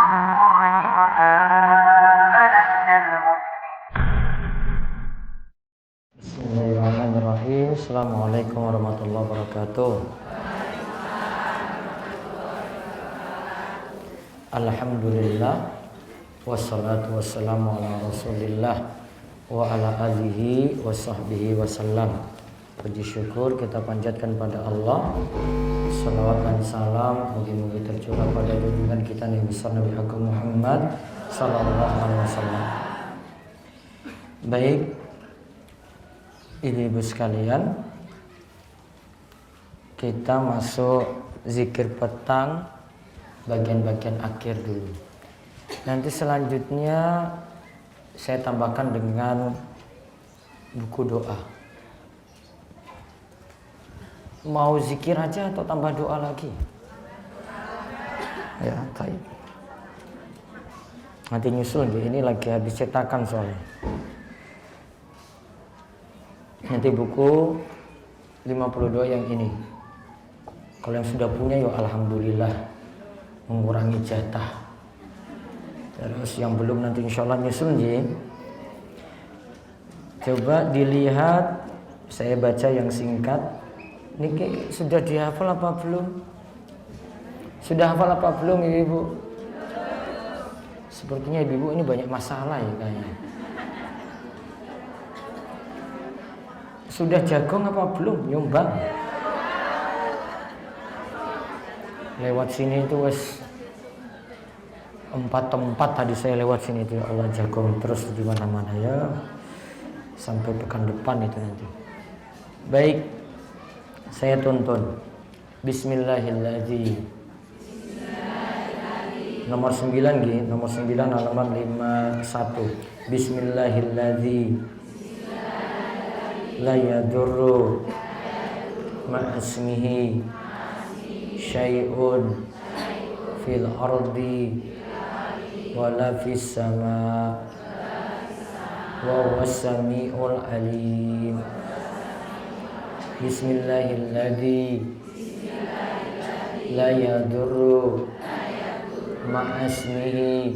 Bismillahirrahmanirrahim. Assalamualaikum warahmatullahi wabarakatuh. Alhamdulillah, wassalatu wassalamu ala rasulillah wa ala alihi wa sahbihi wasallam. Puji syukur kita panjatkan pada Allah. Salawat dan salam mugi-mugi tercurah pada junjungan kita Nabi besar Nabi Agung Muhammad sallallahu alaihi wasallam. Baik, ibu sekalian, kita masuk zikir petang bagian-bagian akhir dulu. Nanti selanjutnya saya tambahkan dengan buku doa. Mau zikir aja atau tambah doa lagi? Ya, baik. Nanti nyusul gitu. Ini lagi habis cetakan soalnya. Nanti buku 52 yang ini. Kalau yang sudah punya ya alhamdulillah, mengurangi jatah. Terus yang belum nanti insya Allah nyusul ya. Coba dilihat, saya baca yang singkat. Niki sudah dihafal apa belum? Sudah hafal apa belum ibu? Sepertinya ibu ini banyak masalah ya kayaknya. Sudah jagung apa belum? Nyumbang. Lewat sini itu wes 4 tempat tadi saya lewat sini itu, ya Allah, jagung terus di mana-mana ya. Sampai pekan depan itu nanti. Baik, saya tuntun. Bismillahirrahmanirrahim. Nomor 9 gini, nomor 9 halaman 51. Bismillahirrahmanirrahim. La yadurru ma'asmihi syai'un fil ardi wala fis sama wa huwas sami'ul alim. Bismillahirrahmanirrahim. La yadurru ma'asmihi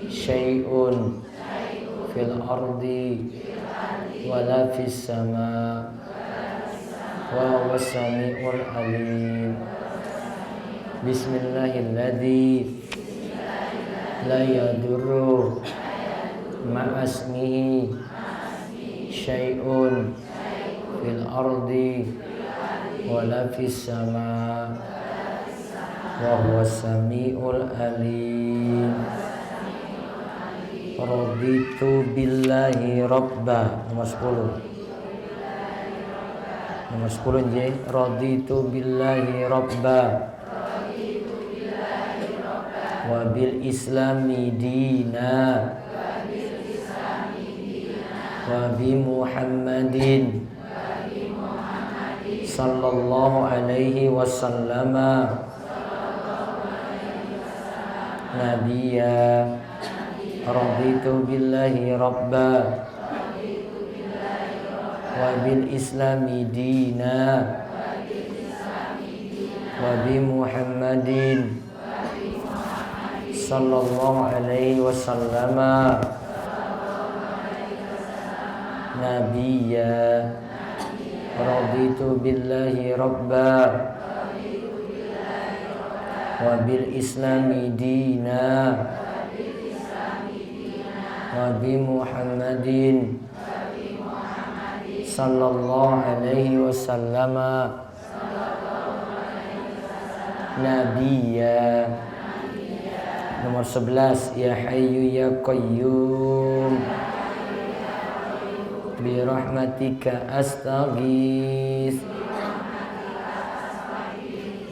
syai'un fil ardi wala fis sama wa huwas sami'ul alim. Bismillahirrahmanirrahim. La yadurru ma'asmihi syai'un fil ardi wala fis sama wa huwas sami'ul alim. Raditu billahi rabba. Nomor 10. Nomor 10 je. Raditu billahi rabba wa bil islami dina wa bi Muhammadin sallallahu alaihi wasallama nabiyya. Raditu billahi rabba wa bil islami dina wa bi Muhammadin sallallahu alaihi wasallama nabiyya. Raditu billahi rabba wa bil islami dina wa bi Muhammadin sallallahu alaihi wasallama nabiyya. Nomor 11. Ya Hayyu ya Qayyum bi rahmatika astaghits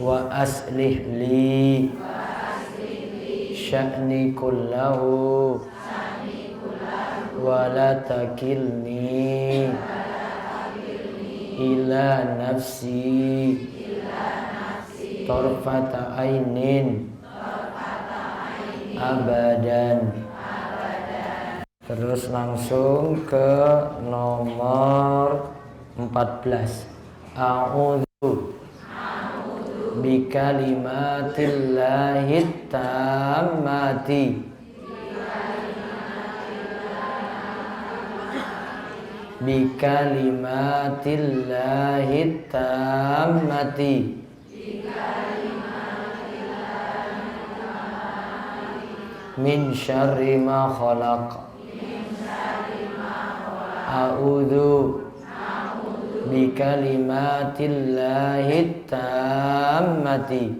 wa aslih li sya'ni kullahu wa la takilni ila nafsi tarfata ainin abadan. Terus langsung ke nomor 14. A'udzu bikalimatillahi tammati. Bikalimatillahi tammati. Min syarri ma khalaq. A'udzu bikalimatillahi tammati.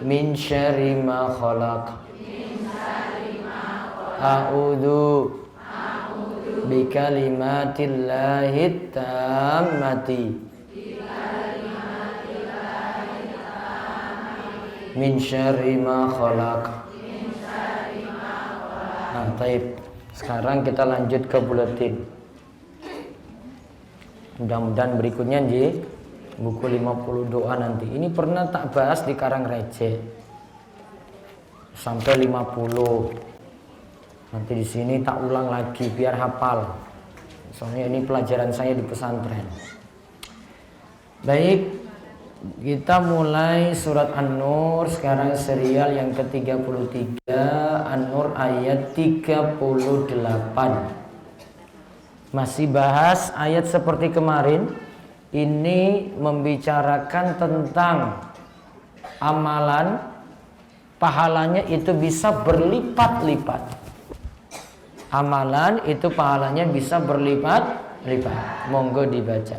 Min syarri ma khalaq. A'udzu bikalimatillahi tammati. Min syarri ma khalaq. Nah, taib. Sekarang kita lanjut ke buletin. Mudah-mudahan berikutnya Ji, buku 50 doa nanti. Ini pernah tak bahas di Karang Receh. Sampai 50. Nanti di sini tak ulang lagi biar hafal. Soalnya ini pelajaran saya di pesantren. Baik. Kita mulai surat An-Nur. Sekarang serial yang ke-33, An-Nur ayat 38. Masih bahas ayat seperti kemarin. Ini membicarakan tentang amalan, pahalanya itu bisa berlipat-lipat. Amalan itu pahalanya bisa berlipat-lipat. Monggo dibaca.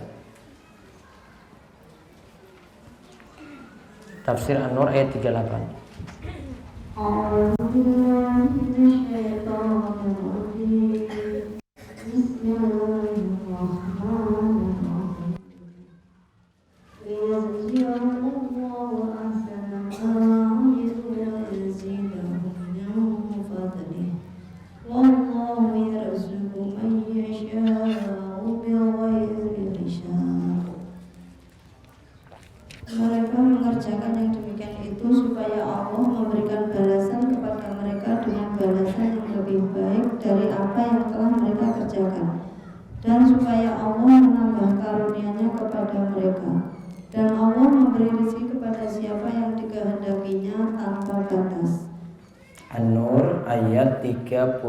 Tafsir An-Nur ayat 38. Mereka mengerjakan yang demikian itu supaya Allah memberikan balasan kepada mereka dengan balasan yang lebih baik dari apa yang telah mereka kerjakan, dan supaya Allah menambah karunia-Nya kepada mereka, dan Allah memberi rezeki kepada siapa yang dikehendakinya tanpa batas. An-Nur ayat 38.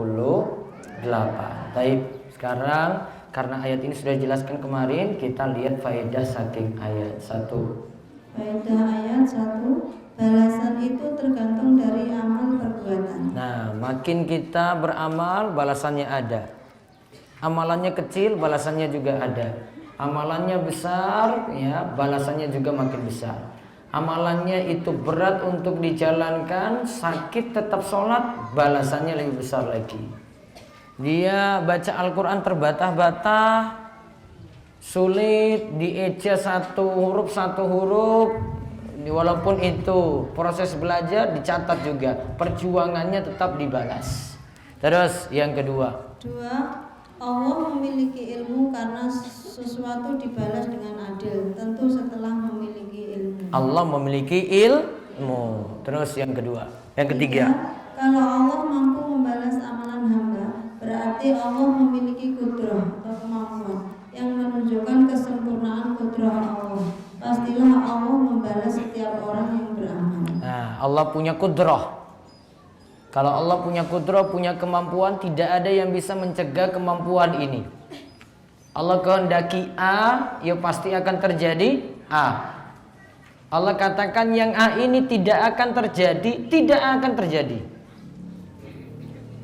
Baik, sekarang karena ayat ini sudah dijelaskan kemarin, kita lihat faedah saking ayat 1. Faedah ayat 1, balasan itu tergantung dari amal perbuatan. Nah, makin kita beramal, balasannya ada. Amalannya kecil, balasannya juga ada. Amalannya besar, ya, balasannya juga makin besar. Amalannya itu berat untuk dijalankan, sakit tetap sholat, balasannya lebih besar lagi. Dia baca Al-Quran terbata-bata, sulit, dieja satu huruf, walaupun itu proses belajar dicatat juga, perjuangannya tetap dibalas. Terus yang kedua, Allah memiliki ilmu karena sesuatu dibalas dengan adil, tentu setelah memiliki ilmu. Allah memiliki ilmu. Terus yang kedua, yang ketiga, kalau Allah mampu membalas amalan hamba, berarti Allah memiliki kudrah atau kemampuan yang menunjukkan kesempurnaan kudrah Allah. Pastilah Allah membalas setiap orang yang beramal. Nah, Allah punya kudrah. Kalau Allah punya kudrah, punya kemampuan, tidak ada yang bisa mencegah kemampuan ini. Allah kehendaki A, ya pasti akan terjadi A. Allah katakan yang A ini tidak akan terjadi, tidak akan terjadi.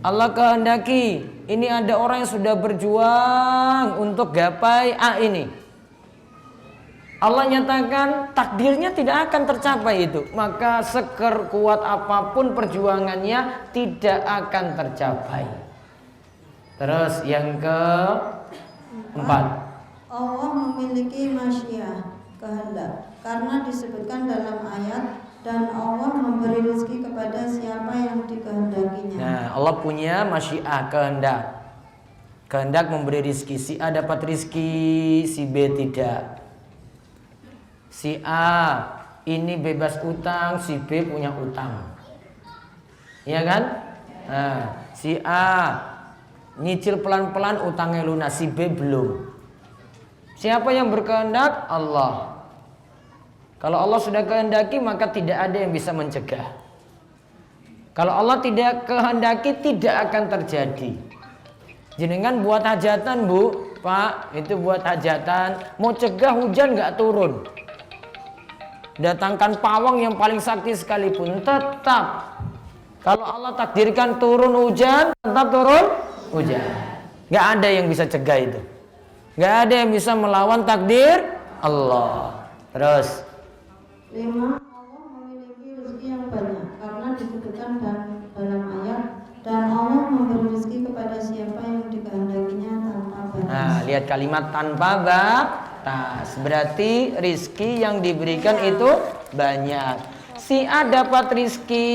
Allah kehendaki ini ada orang yang sudah berjuang untuk gapai A ini. Allah nyatakan takdirnya tidak akan tercapai itu. Maka sekerkuat apapun perjuangannya tidak akan tercapai. Terus yang keempat, Allah memiliki masyiah, kehendak, karena disebutkan dalam ayat, dan Allah memberi rezeki kepada siapa yang dikehendakinya. Nah, Allah punya masyiah, kehendak. Kehendak memberi rezeki. Si A dapat rezeki, si B tidak. Si A ini bebas utang, si B punya utang. Iya kan? Nah, si A nyicil pelan-pelan utangnya lunas, si B belum. Siapa yang berkehendak? Allah. Kalau Allah sudah kehendaki, maka tidak ada yang bisa mencegah. Kalau Allah tidak kehendaki, tidak akan terjadi. Jenengan buat hajatan, Bu, Pak, itu buat hajatan, mau cegah hujan nggak turun. Datangkan pawang yang paling sakti sekalipun, tetap. Kalau Allah takdirkan turun hujan, tetap turun hujan. Nggak ada yang bisa cegah itu. Nggak ada yang bisa melawan takdir Allah. Terus 5. Allah memiliki rezeki yang banyak karena disebutkan dalam ayat, dan Allah memberi rezeki kepada siapa yang dikehendakinya tanpa batas. Nah, lihat kalimat tanpa batas. Berarti rizki yang diberikan itu banyak. Si A dapat rizki.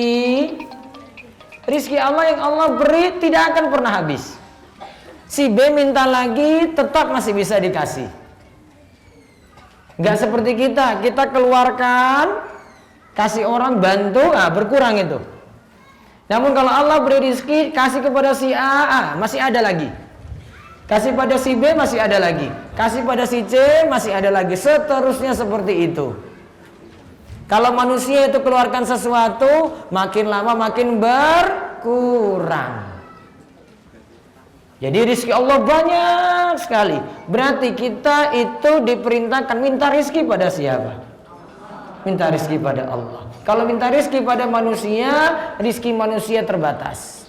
Rizki Allah yang Allah beri tidak akan pernah habis. Si B minta lagi, tetap masih bisa dikasih. Nggak seperti kita keluarkan, kasih orang bantu, berkurang itu. Namun kalau Allah beri rizki, kasih kepada si A, masih ada lagi. Kasih pada si B, masih ada lagi. Kasih pada si C, masih ada lagi. Seterusnya seperti itu. Kalau manusia itu keluarkan sesuatu, makin lama makin berkurang. Jadi rizki Allah banyak sekali. Berarti kita itu diperintahkan minta rizki pada siapa? Minta rizki pada Allah. Kalau minta rizki pada manusia, rizki manusia terbatas.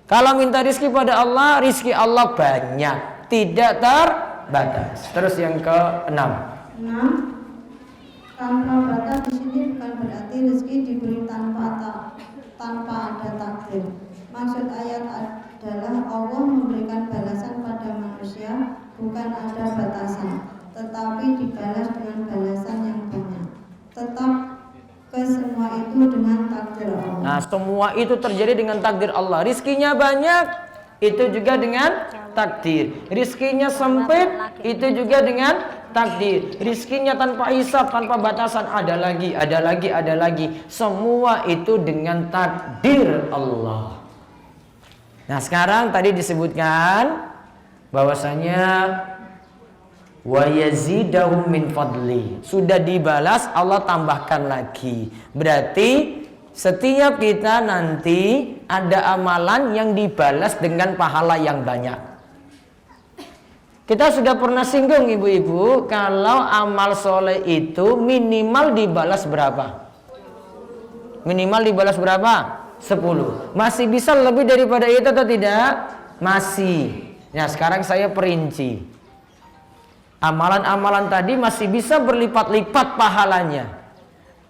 Kalau minta rizki pada Allah, rizki Allah banyak, tidak terbatas. Terus yang ke-6. 6. Tanpa batas di sini bukan berarti rezeki diberi tanpa ada takdir. Maksud ayat adalah Allah memberikan balasan pada manusia bukan ada batasan, tetapi dibalas dengan balasan yang banyak. Tetap semua itu dengan takdir Allah. Nah, semua itu terjadi dengan takdir Allah. Rizkinya banyak, itu juga dengan takdir. Rizkinya sempit, itu juga dengan takdir. Rizkinya tanpa hisab, tanpa batasan, ada lagi, ada lagi, ada lagi. Semua itu dengan takdir Allah. Nah, sekarang tadi disebutkan bahwasanya wa yazidahum min fadli. Sudah dibalas, Allah tambahkan lagi. Berarti setiap kita nanti ada amalan yang dibalas dengan pahala yang banyak. Kita sudah pernah singgung ibu-ibu, kalau amal soleh itu minimal dibalas berapa? Minimal dibalas berapa? 10. Masih bisa lebih daripada itu atau tidak? Masih. Nah, sekarang saya perinci. Amalan-amalan tadi masih bisa berlipat-lipat pahalanya.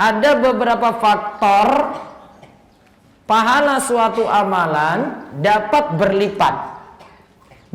Ada beberapa faktor pahala suatu amalan dapat berlipat.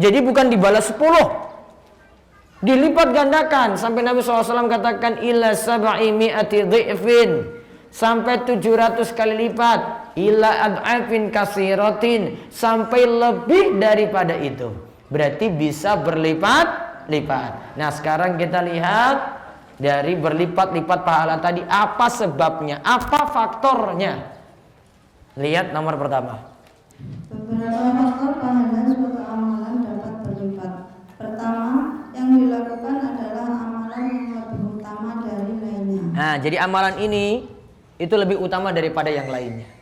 Jadi bukan dibalas 10, dilipat gandakan. Sampai Nabi SAW katakan ila sab'i mi'ati dhi'fin, sampai 700 kali lipat. Ila ad'afin kasiratin, sampai lebih daripada itu. Berarti bisa berlipat-lipat. Nah, sekarang kita lihat dari berlipat-lipat pahala tadi, apa sebabnya, apa faktornya. Lihat nomor pertama. Beberapa faktor pahala suatu amalan dapat berlipat. Pertama, yang dilakukan adalah amalan yang lebih utama dari lainnya. Nah, jadi amalan ini itu lebih utama daripada yang lainnya.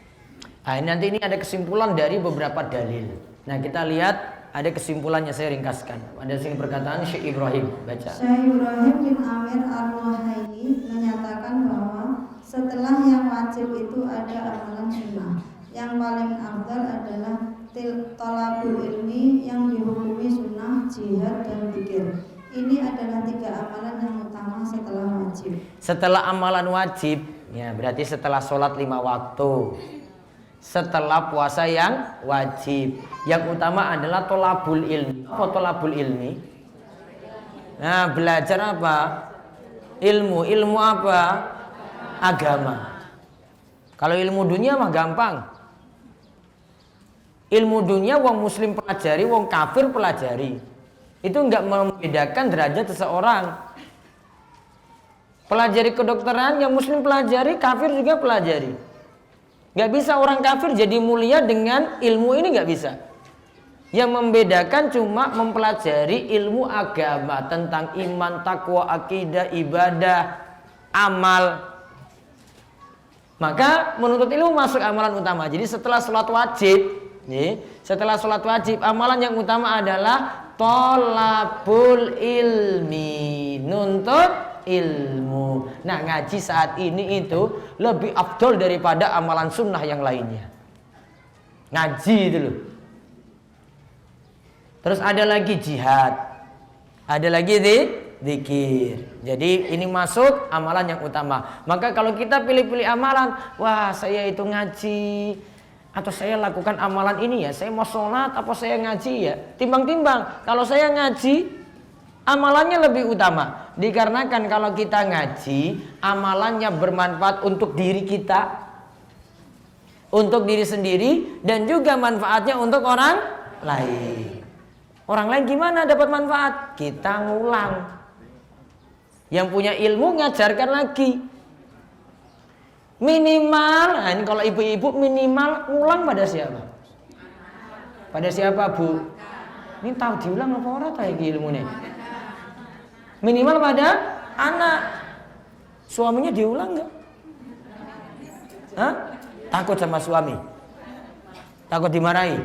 Nah, nanti ini ada kesimpulan dari beberapa dalil. Nah, kita lihat ada kesimpulannya, saya ringkaskan. Ada sini perkataan Syekh Ibrahim, baca. Syekh Ibrahim bin Amir Ar-Ruhaili menyatakan bahwa setelah yang wajib itu ada amalan sunnah. Yang paling afdal adalah thalabul ilmi yang dihukumi sunnah, jihad, dan zikir. Ini adalah 3 amalan yang utama setelah wajib. Setelah amalan wajib, ya berarti setelah sholat 5 waktu. Setelah puasa yang wajib, yang utama adalah thalabul ilmi. Apa thalabul ilmi? Nah, belajar apa? Ilmu. Ilmu apa? Agama. Kalau ilmu dunia mah gampang. Ilmu dunia wong muslim pelajari, wong kafir pelajari. Itu enggak membedakan derajat seseorang. Pelajari kedokteran, yang muslim pelajari, kafir juga pelajari. Gak bisa orang kafir jadi mulia dengan ilmu ini, gak bisa. Yang membedakan cuma mempelajari ilmu agama tentang iman, takwa, akidah, ibadah, amal. Maka menuntut ilmu masuk amalan utama. Jadi setelah sholat wajib, amalan yang utama adalah tolabul ilmi, nuntut ilmu. Nah, ngaji saat ini itu lebih afdol daripada amalan sunnah yang lainnya. Ngaji itu loh. Terus ada lagi jihad, ada lagi zikir. Jadi ini masuk amalan yang utama. Maka kalau kita pilih-pilih amalan, wah saya itu ngaji, atau saya lakukan amalan ini ya, saya mau sholat apa saya ngaji ya. Timbang-timbang, kalau saya ngaji, amalannya lebih utama. Dikarenakan kalau kita ngaji, amalannya bermanfaat untuk diri kita, untuk diri sendiri, dan juga manfaatnya untuk orang lain. Orang lain gimana dapat manfaat? Kita ngulang. Yang punya ilmu ngajarkan lagi. Minimal, nah ini kalau ibu-ibu minimal ngulang pada siapa? Pada siapa, Bu? Ini tahu diulang apa orang tahu ilmu nih? Minimal pada anak. Suaminya diulang nggak? Hah? Takut sama suami? Takut dimarahi?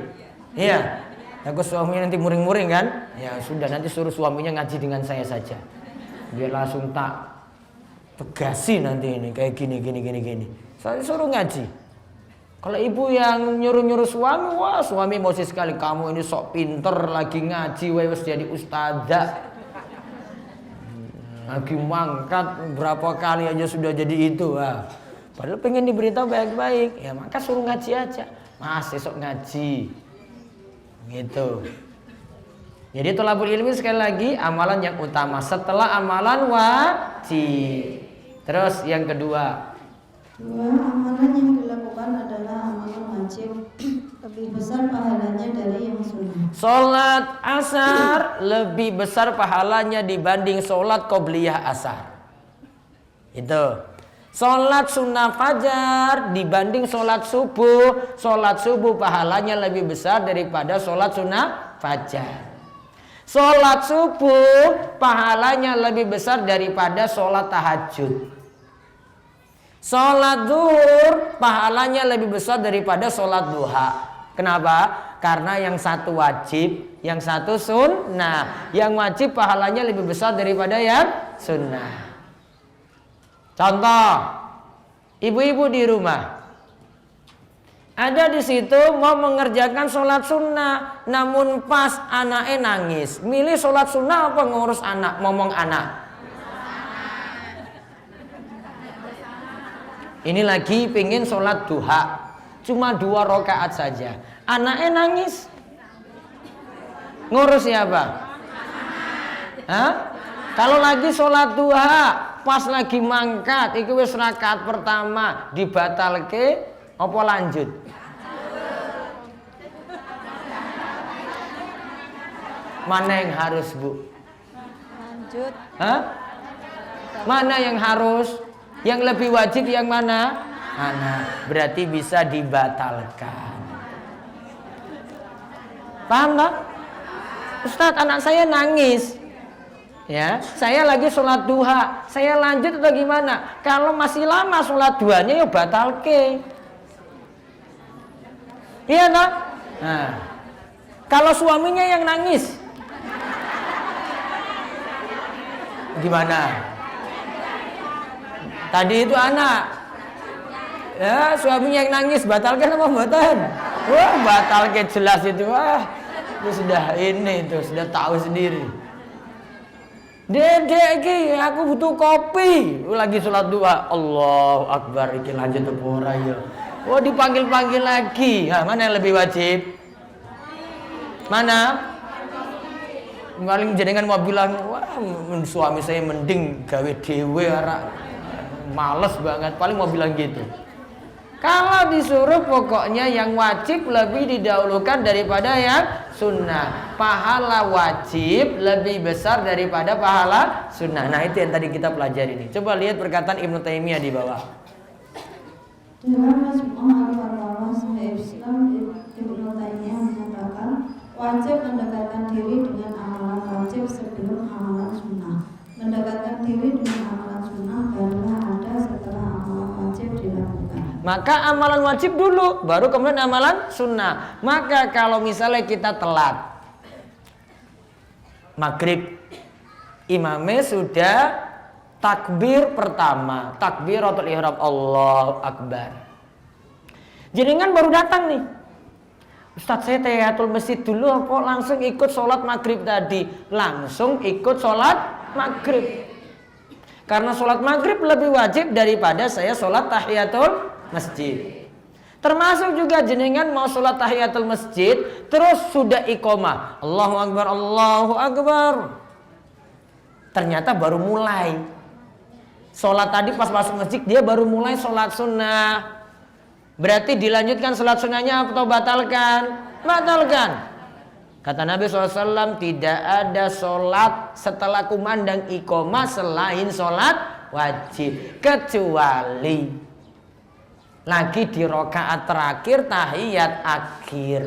Iya. Takut suaminya nanti muring-muring kan? Ya sudah, nanti suruh suaminya ngaji dengan saya saja. Dia langsung tak tegasi nanti ini kayak gini. Saya suruh ngaji. Kalau ibu yang nyuruh suami, wah suami emosi sekali. Kamu ini sok pinter lagi ngaji, wes jadi ustadzah. Lagi mangkat berapa kali aja sudah jadi itu. Wah. Padahal pengen diberitahu baik-baik. Ya maka suruh ngaji aja. Mas esok ngaji. Gitu. Jadi thalabul ilmi sekali lagi amalan yang utama setelah amalan wajib. Terus yang kedua, amalan yang dilakukan adalah amalan wajib, lebih besar pahalanya dari yang sunnah. Sholat asar lebih besar pahalanya dibanding sholat qobliyah asar. Itu. Sholat sunnah fajar dibanding sholat subuh pahalanya lebih besar daripada sholat sunnah fajar. Sholat subuh pahalanya lebih besar daripada sholat tahajud. Sholat zuhur pahalanya lebih besar daripada sholat duha. Kenapa? Karena yang satu wajib, yang satu sunnah. Yang wajib pahalanya lebih besar daripada yang sunnah. Contoh, ibu-ibu di rumah ada di situ mau mengerjakan sholat sunnah, namun pas anaknya nangis, milih sholat sunnah apa ngurus anak, ngomong anak. Ini lagi pengen sholat duha, cuma 2 rakaat saja, anaknya nangis, ngurus siapa? Hah? Kalau lagi sholat duha, pas lagi mangkat, iki wis rakaat pertama dibatalke, apa lanjut? Mana yang harus, Bu? Lanjut. Hah? Mana yang harus? Yang lebih wajib yang mana? Berarti bisa dibatalkan. Paham tak? Ustadz, anak saya nangis. Ya, saya lagi sholat duha, saya lanjut atau gimana? Kalau masih lama sholat duhanya ya batalke. Iya tak? Nah, kalau suaminya yang nangis, gimana? Tadi itu anak, ya suaminya yang nangis, batalkan apa batal? Wah, batalkan jelas itu. Wah, itu sudah ini tuh sudah tahu sendiri. Dedek iki aku butuh kopi. Lagi sholat duha. Allahu Akbar, iki lanjut apa ora ya. Oh, dipanggil-panggil lagi. Nah, mana yang lebih wajib? Mana? Paling jenengan mau bilang, wah suami saya mending gawe dhewe ora. Males banget, paling mau bilang gitu. Kalau disuruh pokoknya yang wajib lebih didahulukan daripada yang sunnah. Pahala wajib lebih besar daripada pahala sunnah. Nah itu yang tadi kita pelajari nih. Coba lihat perkataan Ibnu Taimiyah di bawah. Dalam Majmu' al-Fatawa Syekhul Islam Ibnu Taimiyah menyatakan, Wajib mendekatkan diri dengan amalan wajib sebelum amalan sunnah. Mendekatkan diri dengan amalan sunnah barulah ada setelah amalan wajib dilakukan. Maka amalan wajib dulu, baru kemudian amalan sunnah. Maka kalau misalnya kita telat maghrib, imamnya sudah takbir pertama, takbiratul ihram, Allahu Akbar. Jenengan baru datang nih, Ustadz saya tahiyatul masjid dulu apa langsung ikut sholat maghrib tadi? Langsung ikut sholat maghrib. Karena sholat maghrib lebih wajib daripada saya sholat tahiyatul masjid. Termasuk juga jenengan mau sholat tahiyatul masjid, terus sudah iqomah, Allahu Akbar, Allahu Akbar. Ternyata baru mulai. Sholat tadi pas masuk masjid dia baru mulai sholat sunnah. Berarti dilanjutkan sholat sunnahnya atau batalkan? Batalkan. Kata Nabi SAW, tidak ada sholat setelah kumandang iqomah selain sholat wajib. Kecuali lagi di rakaat terakhir tahiyat akhir.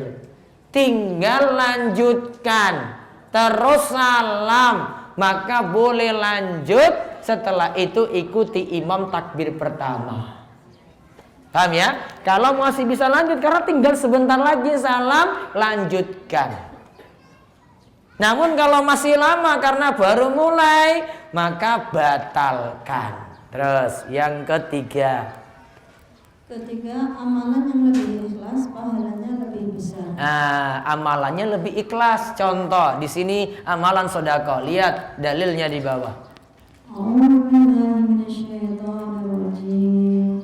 Tinggal lanjutkan. Terus salam. Maka boleh lanjut. Setelah itu ikuti imam takbir pertama. Paham ya? Kalau masih bisa lanjut karena tinggal sebentar lagi salam, lanjutkan. Namun kalau masih lama karena baru mulai, maka batalkan. Terus yang ketiga. Ketiga, amalan yang lebih ikhlas pahalanya lebih besar. Nah, amalannya lebih ikhlas. Contoh di sini amalan sedekah. Lihat dalilnya di bawah. A'udzu billahi minasyaitonir rajim.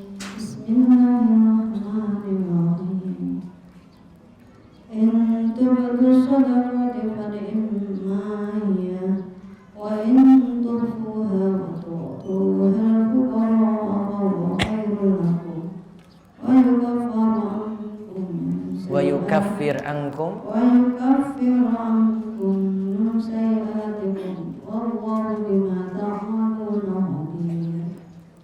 Bismillahirrahmanirrahim. In tubdu shadaqati fa ni'ma wa in tukhfuha wa tu'tuha al-fuqara fa khairul lakum wa yukaffir ankum sayyi'atikum wallahu bima ta'maluna khabir.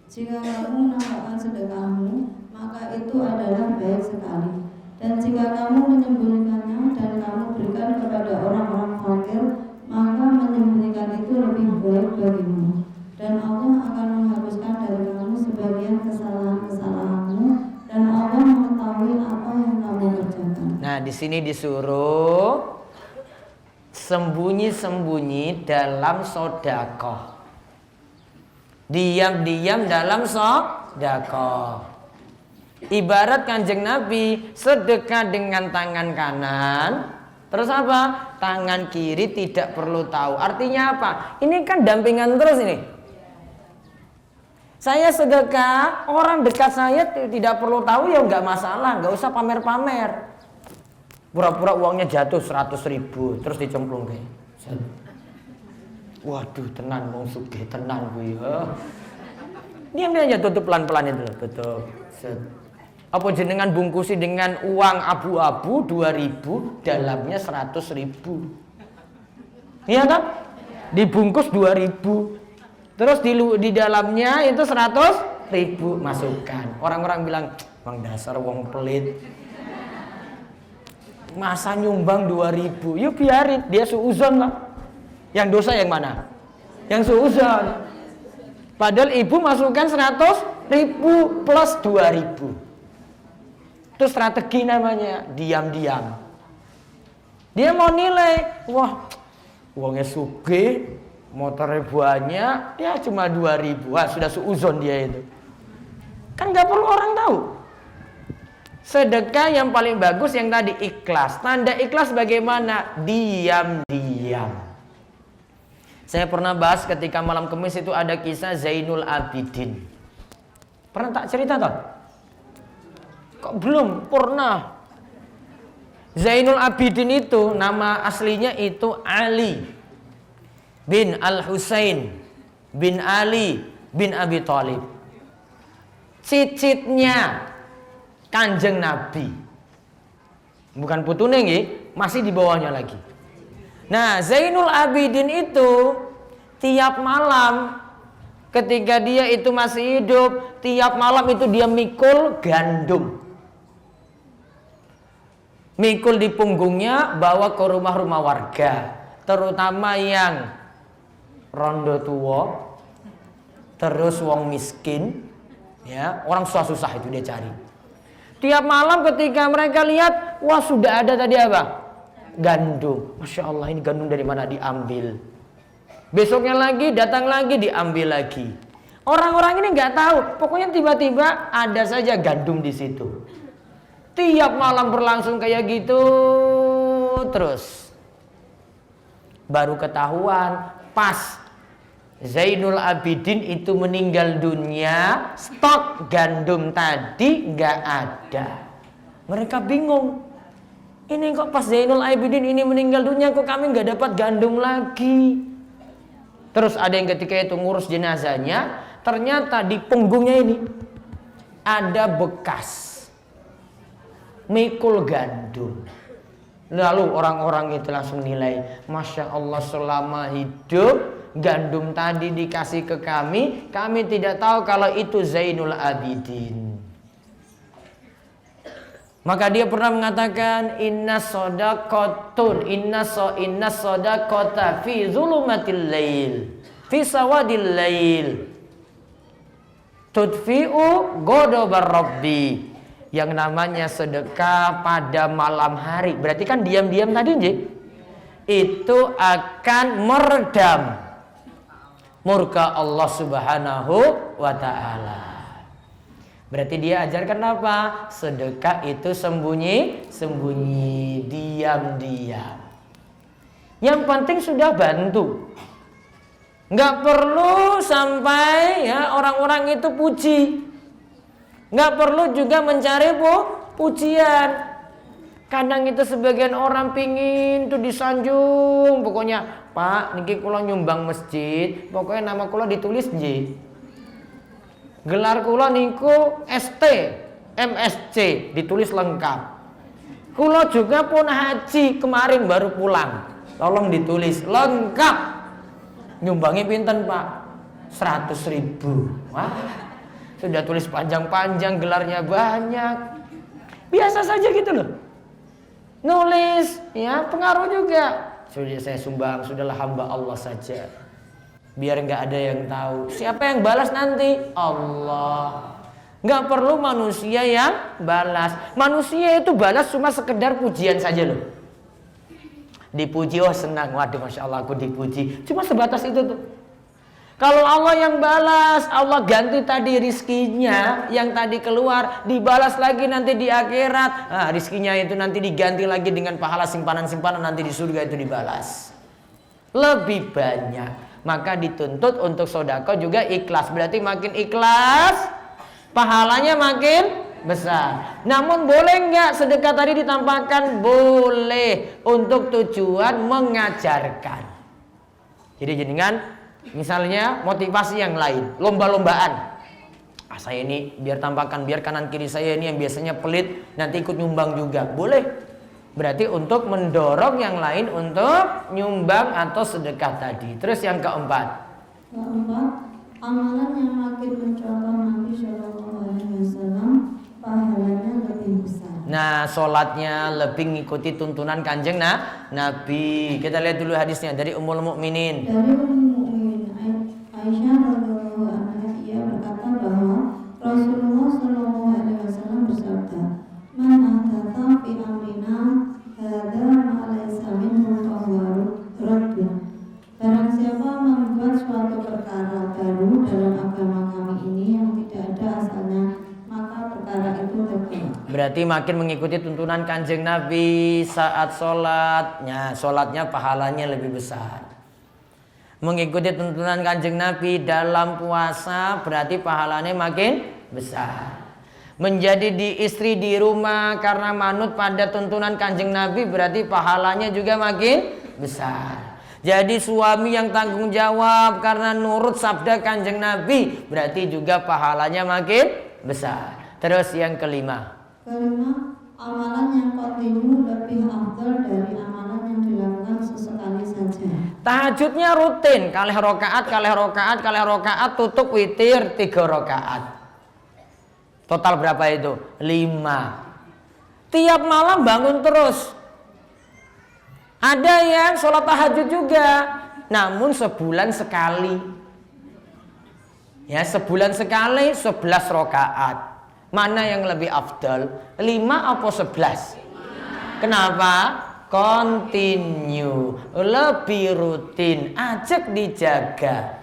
Jika kamu menambahkan sedekahmu, maka itu adalah baik sekali. Dan jika kamu menyembunyikannya dan kamu berikan kepada orang-orang fakir, maka menyembunyikan itu lebih baik bagimu. Dan Allah akan menghapuskan dari kamu sebagian kesalahan-kesalahanmu, dan Allah mengetahui apa yang kamu kerjakan. Nah, di sini disuruh sembunyi-sembunyi dalam sedekah. Diam-diam dalam sedekah. Ibarat Kanjeng Nabi sedekah dengan tangan kanan, terus apa? Tangan kiri tidak perlu tahu. Artinya apa? Ini kan dampingan terus ini. Saya sedekah, orang dekat saya tidak perlu tahu ya nggak masalah, nggak usah pamer-pamer. Pura-pura uangnya jatuh 100.000, terus dicemplung kayak. Waduh, tenan wong sugih, tenan kuwi ya. Diam aja, tutup pelan-pelan itu, tutup. Apa jenengan bungkusi dengan uang abu-abu 2.000, dalamnya 100.000. Iya kan? Dibungkus 2.000. Terus di dalamnya itu 100.000, masukkan. Orang-orang bilang, "Bang dasar wong pelit. Masa nyumbang 2.000? Yuk biarin, dia suuzon lah. Yang dosa yang mana? Yang suuzon. Padahal ibu masukkan 100.000 plus 2.000. Itu strategi namanya, diam-diam. Dia mau nilai, wah, uangnya sugih, motornya banyak, ya cuma 2.000. Wah, sudah suuzon dia itu. Kan gak perlu orang tahu. Sedekah yang paling bagus yang tadi ikhlas. Tanda ikhlas bagaimana? Diam-diam. Saya pernah bahas ketika malam Kamis itu ada kisah Zainul Abidin. Pernah tak cerita toh? Kok belum? Pernah. Zainul Abidin itu nama aslinya itu Ali bin Al-Husain bin Ali bin Abi Thalib. Cicitnya Kanjeng Nabi. Bukan putune nggih, masih di bawahnya lagi. Nah, Zainul Abidin itu tiap malam ketika dia itu masih hidup, tiap malam itu dia mikul gandum. Mikul di punggungnya, bawa ke rumah-rumah warga, terutama yang rondo tua, terus wong miskin, ya, orang susah-susah itu dia cari. Tiap malam ketika mereka lihat, wah sudah ada tadi apa? Gandum. Masya Allah, ini gandum dari mana diambil? Besoknya lagi, datang lagi, diambil lagi. Orang-orang ini nggak tahu, pokoknya tiba-tiba ada saja gandum di situ. Tiap malam berlangsung kayak gitu terus. Baru ketahuan pas Zainul Abidin itu meninggal dunia, stok gandum tadi nggak ada. Mereka bingung. Ini kok pas Zainul Abidin ini meninggal dunia, kok kami nggak dapat gandum lagi? Terus ada yang ketika itu ngurus jenazahnya, ternyata di punggungnya ini ada bekas mikul gandum. Lalu orang-orang itu langsung nilai, Masya Allah, selama hidup gandum tadi dikasih ke kami tidak tahu kalau itu Zainul Abidin. Maka dia pernah mengatakan, inna sodaqata fi zulumatil lail, fi sawadil lail, tudfi'u ghadabar rabbi. Yang namanya sedekah pada malam hari, berarti kan diam-diam tadi nje, itu akan meredam murka Allah Subhanahu wa ta'ala. Berarti dia ajarkan apa? Sedekah itu sembunyi-sembunyi, diam-diam. Yang penting sudah bantu. Nggak perlu sampai ya orang-orang itu puji. Nggak perlu juga mencari pujian. Kadang itu sebagian orang pingin tuh disanjung. Pokoknya, Pak, niki kula nyumbang masjid, pokoknya nama kula ditulis J. Gelar kula niku ST, MSC, ditulis lengkap. Kula juga pun haji kemarin baru pulang. Tolong ditulis lengkap. Nyumbangnya pinten, Pak? 100.000. Wah, sudah tulis panjang-panjang, gelarnya banyak. Biasa saja gitu loh. Nulis, ya, pengaruh juga. Sudah saya sumbang, sudahlah hamba Allah saja. Biar nggak ada yang tahu. Siapa yang balas nanti? Allah. Nggak perlu manusia yang balas. Manusia itu balas cuma sekedar pujian saja loh. Dipuji, oh senang, waduh Masya Allah aku dipuji. Cuma sebatas itu tuh. Kalau Allah yang balas, Allah ganti tadi rizkinya yang tadi keluar, dibalas lagi nanti di akhirat. Nah, rizkinya itu nanti diganti lagi dengan pahala simpanan-simpanan, nanti di surga itu dibalas lebih banyak. Maka dituntut untuk sodako juga ikhlas. Berarti makin ikhlas, pahalanya makin besar. Namun boleh nggak sedekah tadi ditampakkan? Boleh, untuk tujuan mengajarkan. Jadi jenengan misalnya motivasi yang lain, lomba-lombaan. Saya ini biar tampakkan, biar kanan kiri saya ini yang biasanya pelit nanti ikut nyumbang juga. Boleh. Berarti untuk mendorong yang lain untuk nyumbang atau sedekah tadi. Terus yang keempat. Amalan yang makin mencontoh Nabi Shallallahu Alaihi Wasallam pahalanya lebih besar. Nah, sholatnya lebih mengikuti tuntunan kanjeng Nabi. Kita lihat dulu hadisnya dari Ummul Mukminin. Dari Aisyah radhiyallahu anha, ia berkata bahwa Rasulullah Shallallahu Alaihi Wasallam bersabda, "Man ahdatha fi amrina hadza ma laysa minhu fa huwa raddun." Barang siapa membuat suatu perkara baru dalam agama kami ini yang tidak ada asalnya, maka perkara itu tertolak. Berarti makin mengikuti tuntunan kanjeng Nabi saat sholatnya, sholatnya pahalanya lebih besar. Mengikuti tuntunan kanjeng Nabi dalam puasa berarti pahalanya makin besar. Menjadi istri di rumah karena manut pada tuntunan kanjeng Nabi berarti pahalanya juga makin besar. Jadi suami yang tanggung jawab karena nurut sabda kanjeng Nabi berarti juga pahalanya makin besar. Terus yang kelima. Amalan yang kontinu lebih afdal dari amalan yang dilakukan sesekali saja. Tahajudnya rutin, kalih rokaat, tutup witir 3 rokaat. Total berapa itu? 5. tiap malam bangun terus. Ada yang sholat tahajud juga, namun sebulan sekali. Ya, sebulan sekali 11 rakaat. Mana yang lebih afdal? 5 atau 11? Kenapa? Continue, lebih rutin, ajak dijaga.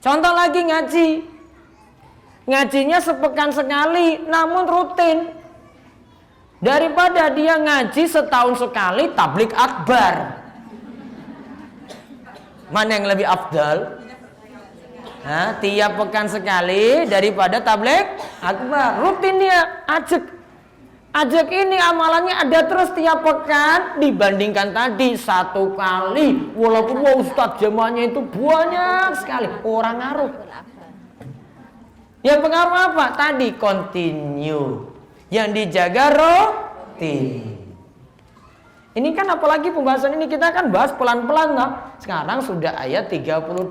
Contoh lagi ngaji. Ngajinya sepekan sekali, namun rutin. Daripada dia ngaji setahun sekali, tablik akbar. Mana yang lebih afdal? Nah, tiap pekan sekali daripada tablik akbar. Rutin dia, ajak ini amalannya ada terus tiap pekan dibandingkan tadi satu kali. Walaupun ustadz jamaahnya itu banyak sekali, orang ngaruh. Yang pengaruh apa? Tadi continue. Yang dijaga rutin. Ini kan apalagi pembahasan ini kita kan bahas pelan-pelan loh. Sekarang sudah ayat 38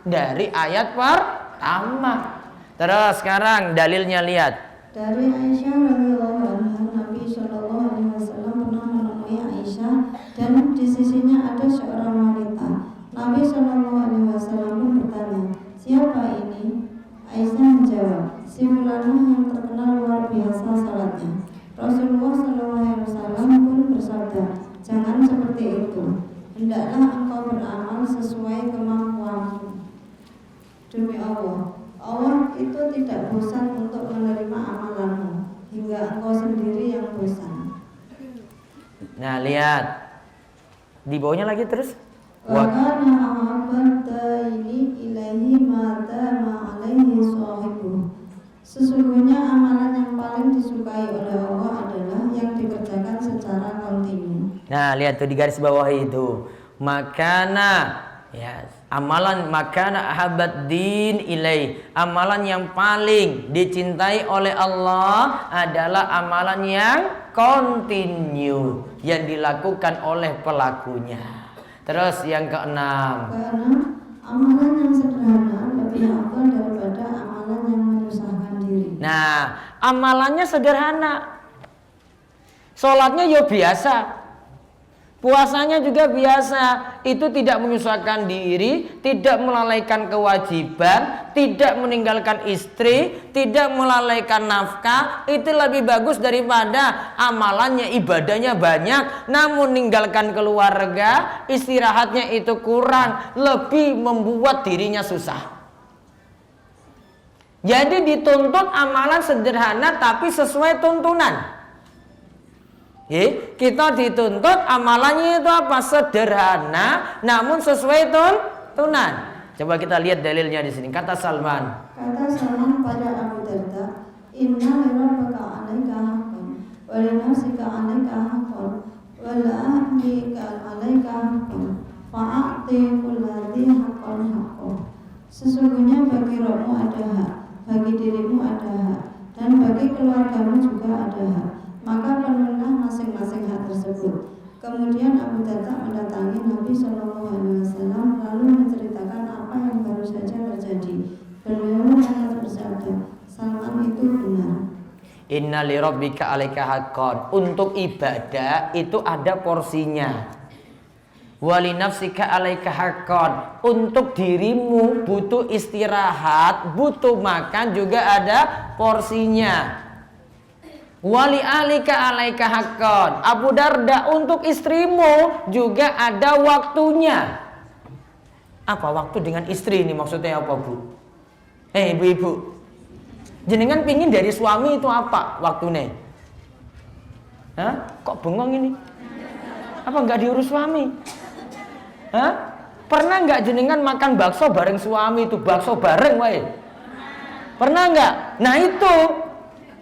dari ayat pertama. Terus sekarang dalilnya lihat. Dari Aisyah radhiyallahu anha, Nabi Shallallahu alaihi wasallam pernah menemui Aisyah dan di sisinya ada seorang wanita. Nabi Shallallahu alaihi wasallam pun bertanya, "Siapa ini?" Aisyah menjawab, "Si fulanah yang terkenal luar biasa salatnya." Rasulullah Shallallahu alaihi wasallam pun bersabda, "Jangan seperti itu. Hendaklah engkau beramal sesuai kemampuanmu." Demi Allah, Allah itu tidak bosan untuk menerima amalanmu, hingga engkau sendiri yang bosan. Nah, lihat. Di bawahnya lagi terus. Wa kana ahabba ini ilaihi ma dama alaihi sahibuh. Sesungguhnya amalan yang paling disukai oleh Allah adalah yang dikerjakan secara kontinu. Nah, lihat tuh di garis bawah itu. Makana, ya, amalan makana ahabad din ilai. Amalan yang paling dicintai oleh Allah adalah amalan yang kontinu, yang dilakukan oleh pelakunya. Terus yang keenam. Karena amalan yang sederhana lebih afdal daripada amalan yang menyusahkan diri. Nah, amalannya sederhana. Sholatnya ya biasa. Puasanya juga biasa. Itu tidak menyusahkan diri, tidak melalaikan kewajiban, tidak meninggalkan istri, tidak melalaikan nafkah. Itu lebih bagus daripada amalannya, ibadahnya banyak, namun meninggalkan keluarga, istirahatnya itu kurang, lebih membuat dirinya susah. Jadi dituntut amalan sederhana tapi sesuai tuntunan. Kita dituntut amalannya itu apa? Sederhana namun sesuai tuntunan. Coba kita lihat dalilnya di sini. Kata Salman. Kata Salman pada Abu Darda, "Inna lirabbaka 'alaika haqqan, wa li nafsika 'alaika haqqan, wa la ahlika 'alaika haqqan, fa'ati kulladzi haqqan haqqah." Sesungguhnya bagi Rabbmu ada hak, bagi dirimu ada hak, dan bagi keluargamu juga ada hak. Maka penuhilah masing-masing hak tersebut. Kemudian Abu Darda mendatangi Nabi Shallallahu alaihi wasallam lalu menceritakan apa yang baru saja terjadi. Beliau lantas bersabda, "Salman itu benar." Inna li rabbika 'alaika haqqan. Untuk ibadah itu ada porsinya. Wa li nafsika 'alaika haqqan. Untuk dirimu butuh istirahat, butuh makan juga ada porsinya. Wali alika alaika haqqan. Abu Darda, untuk istrimu juga ada waktunya. Apa waktu dengan istri ini maksudnya apa, Bu? Ibu-ibu, jenengan pingin dari suami itu apa waktunya? Hah? Kok bengong ini? Apa nggak diurus suami? Hah? Pernah nggak jenengan makan bakso bareng suami itu, bakso bareng, wae? Pernah nggak? Nah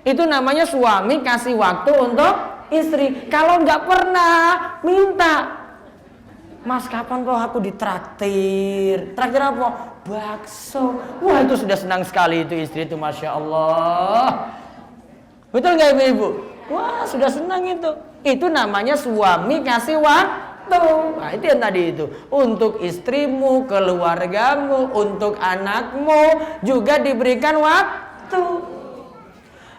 itu namanya suami kasih waktu untuk istri. Kalau nggak pernah, minta, "Mas, kapan kok aku ditraktir?" Traktir apa? Bakso. Wah, itu sudah senang sekali itu istri itu, Masya Allah. Betul nggak ibu-ibu? Wah, sudah senang itu. Itu namanya suami kasih waktu. Nah, itu yang tadi itu. Untuk istrimu, keluargamu, untuk anakmu juga diberikan waktu.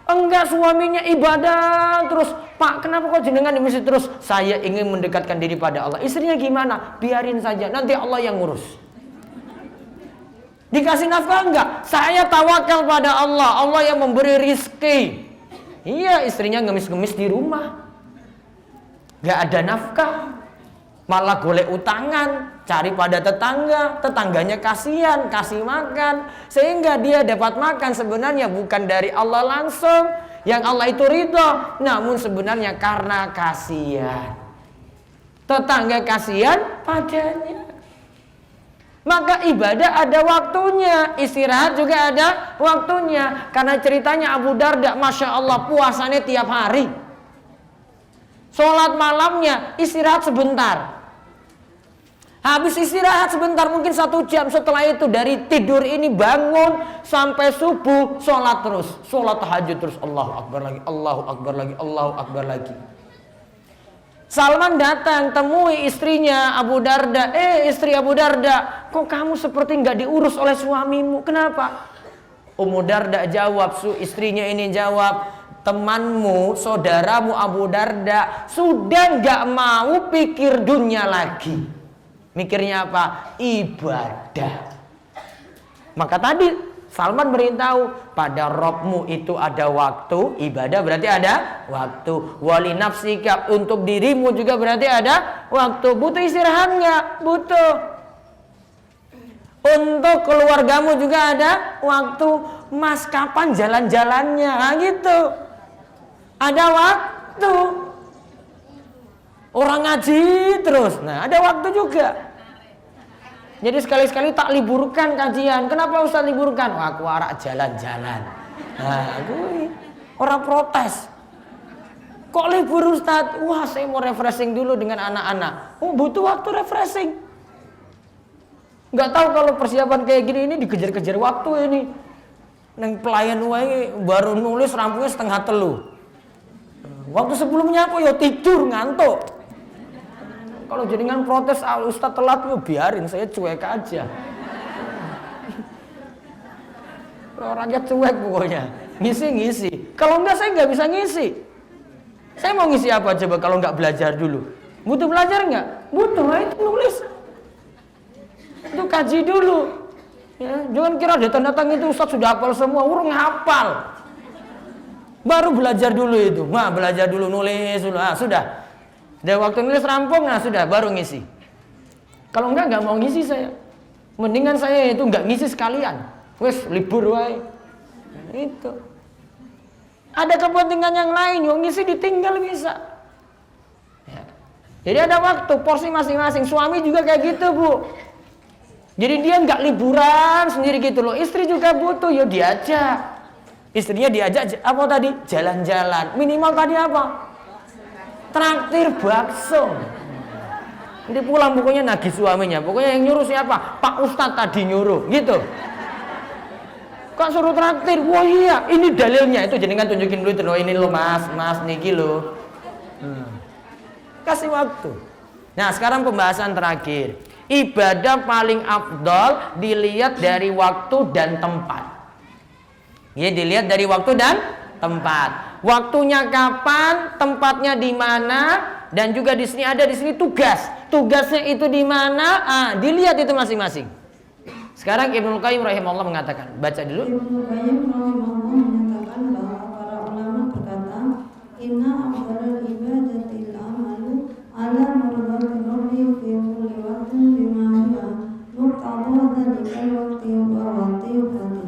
Enggak, suaminya ibadah terus. Pak, kenapa kok jenengan di masjid terus? Saya ingin mendekatkan diri pada Allah. Istrinya gimana? Biarin saja, nanti Allah yang ngurus. Dikasih nafkah enggak? Saya tawakal pada Allah. Allah yang memberi rizki. Iya, istrinya ngemis-ngemis di rumah. Gak ada nafkah. Malah golek utangan, cari pada tetangga, tetangganya kasihan, kasih makan, sehingga dia dapat makan sebenarnya bukan dari Allah langsung, yang Allah itu ridho, namun sebenarnya karena kasihan. Tetangga kasihan padanya. Maka ibadah ada waktunya, istirahat juga ada waktunya. Karena ceritanya Abu Darda, Masya Allah, puasanya tiap hari. Sholat malamnya, istirahat sebentar. Habis istirahat sebentar, mungkin 1 jam. Setelah itu dari tidur ini bangun sampai subuh, sholat terus, sholat tahajud terus. Allahu Akbar lagi, Allahu Akbar lagi, Allahu Akbar lagi. Salman datang temui istrinya Abu Darda. Istri Abu Darda, kok kamu seperti nggak diurus oleh suamimu? Kenapa? Ummu Darda jawab, istrinya ini jawab, temanmu, saudaramu Abu Darda sudah nggak mau pikir dunia lagi. Mikirnya apa? Ibadah. Maka tadi Salman beritahu, pada Robmu itu ada waktu, ibadah berarti ada waktu. Wali nafsika, untuk dirimu juga berarti ada waktu. Butuh istirahat nggak? Butuh. Untuk keluargamu juga ada waktu. Mas, kapan jalan-jalannya? Nah, gitu. Ada waktu. Orang ngaji terus. Nah, ada waktu juga. Jadi sekali-sekali tak liburkan kajian. Kenapa Ustaz liburkan? Wah, aku arak jalan-jalan. Nah, orang protes. Kok libur Ustaz? Wah, saya mau refreshing dulu dengan anak-anak. Oh, butuh waktu refreshing. Nggak tahu kalau persiapan kayak gini ini dikejar-kejar waktu ini. Neng pelayan wae baru nulis rampungnya 2:30. Waktu sebelumnya apa? Ya tidur, ngantuk. Kalau jaringan protes, Ustaz telat, ya biarin, saya cuek aja. Orangnya cuek pokoknya. Ngisi. Kalau enggak, saya nggak bisa ngisi. Saya mau ngisi apa coba kalau nggak belajar dulu? Butuh belajar nggak? Butuh, itu nulis. Itu kaji dulu. Ya, jangan kira datang-datang itu Ustaz sudah hafal semua, urung hafal. Baru belajar dulu itu. Nah, belajar dulu nulis dulu. Ah, sudah. Udah waktu nulis rampung, nah sudah baru ngisi. Kalau enggak mau ngisi saya. Mendingan saya itu enggak ngisi sekalian. Wes libur wae. Itu. Ada kepentingan yang lain, yang ngisi ditinggal bisa. Ya. Jadi ada waktu, porsi masing-masing. Suami juga kayak gitu, Bu. Jadi dia enggak liburan sendiri gitu loh. Istri juga butuh, ya diajak. Istrinya diajak apa tadi? Jalan-jalan. Minimal tadi apa? Traktir bakso. Nanti pulang pokoknya nagih suaminya. Pokoknya yang nyuruh siapa? Pak Ustadz tadi nyuruh, gitu. Kok suruh traktir? Wah iya, ini dalilnya. Itu jenengan tunjukin dulu itu loh. Ini loh mas niki loh. Kasih waktu. Nah sekarang pembahasan terakhir. Ibadah paling afdol dilihat dari waktu dan tempat. Ya dilihat dari waktu dan tempat. Waktunya kapan, tempatnya di mana, dan juga di sini ada di sini tugas. Tugasnya itu di mana? Dilihat itu masing-masing. Sekarang Ibnu Qayyim rahimahullah mengatakan, baca dulu. Ibnu Qayyim rahimahullah menyatakan bahwa para ulama berkata, inna afdalul ibadatil amalu ala mardhatir rabbi fi kulli waqtin bima huwa muqtada dzalikal waqti wa waqti fadil.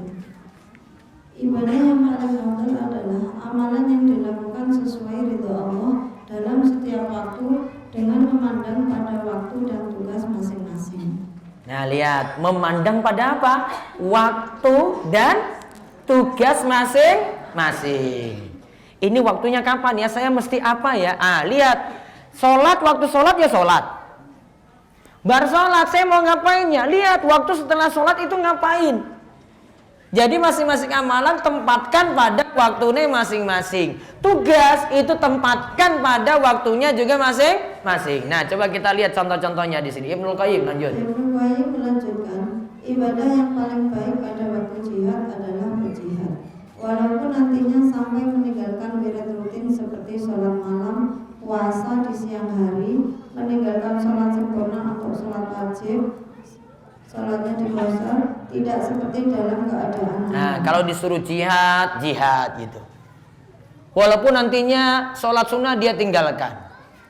Ibadah yang paling afdal adalah amalan yang dilakukan sesuai ridho Allah dalam setiap waktu dengan memandang pada waktu dan tugas masing-masing. Nah lihat, memandang pada apa? Waktu dan tugas masing-masing. Ini waktunya kapan ya? Saya mesti apa ya? Lihat, sholat, waktu sholat ya sholat. Bar sholat, saya mau ngapain ya? Lihat, waktu setelah sholat itu ngapain? Jadi masing-masing amalan tempatkan pada waktunya masing-masing. Tugas itu tempatkan pada waktunya juga masing-masing. Nah, coba kita lihat contoh-contohnya di sini. Ibnu Qayyim lanjut. Ibnu Qayyim melanjutkan, ibadah yang paling baik pada waktu jihad adalah berjihad. Walaupun nantinya sampai seperti dalam keadaan. Nah, kalau disuruh jihad, jihad gitu. Walaupun nantinya sholat sunnah dia tinggalkan,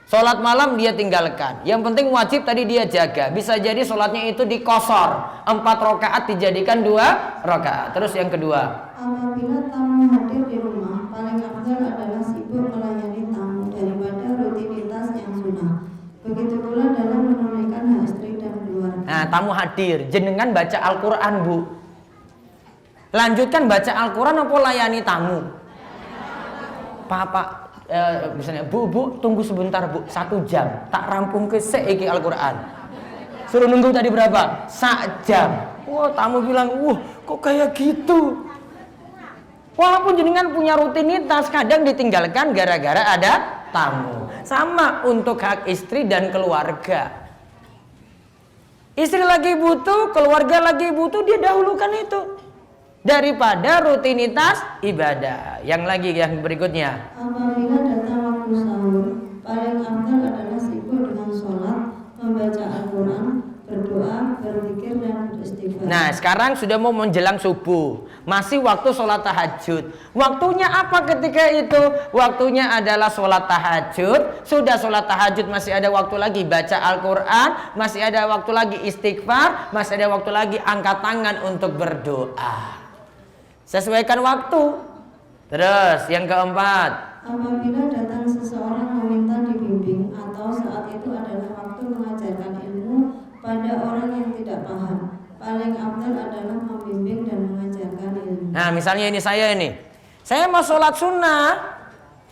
sholat malam dia tinggalkan. Yang penting wajib tadi dia jaga. Bisa jadi sholatnya itu dikosor, 4 rakaat dijadikan 2 rakaat. Terus yang kedua, apabila tamu hadir di rumah, paling afdal adalah sibuk melayani tamu daripada rutinitas yang sunnah. Begitu pula dalam menunaikan hak istri dan keluarga. nah tamu hadir, jenengan baca Al-Quran bu. Lanjutkan baca Al-Quran apa layani tamu? Papa, misalnya bu tunggu sebentar bu, 1 jam tak rampung ke seiki Al-Quran. Suruh nunggu tadi berapa? 1 jam. Wah tamu bilang, kok kayak gitu. Walaupun jenengan punya rutinitas, kadang ditinggalkan gara-gara ada tamu. Sama untuk hak istri dan keluarga. Istri lagi butuh, keluarga lagi butuh, dia dahulukan itu daripada rutinitas ibadah. Yang berikutnya, apabila datang waktu sahur, paling afdal adalah sibuk dengan sholat, membaca Al-Quran, berdoa, berzikir dan beristighfar. Nah sekarang sudah mau menjelang subuh, masih waktu sholat tahajud. Waktunya apa ketika itu? Waktunya adalah sholat tahajud. Sudah sholat tahajud masih ada waktu lagi baca Al-Quran, masih ada waktu lagi istighfar, masih ada waktu lagi angkat tangan untuk berdoa. Sesuaikan waktu. Terus yang keempat, apabila datang seseorang meminta dibimbing atau saat itu adalah waktu mengajarkan ilmu pada orang yang tidak paham, paling afdal adalah membimbing dan mengajarkan ilmu. nah misalnya ini saya mau sholat sunnah.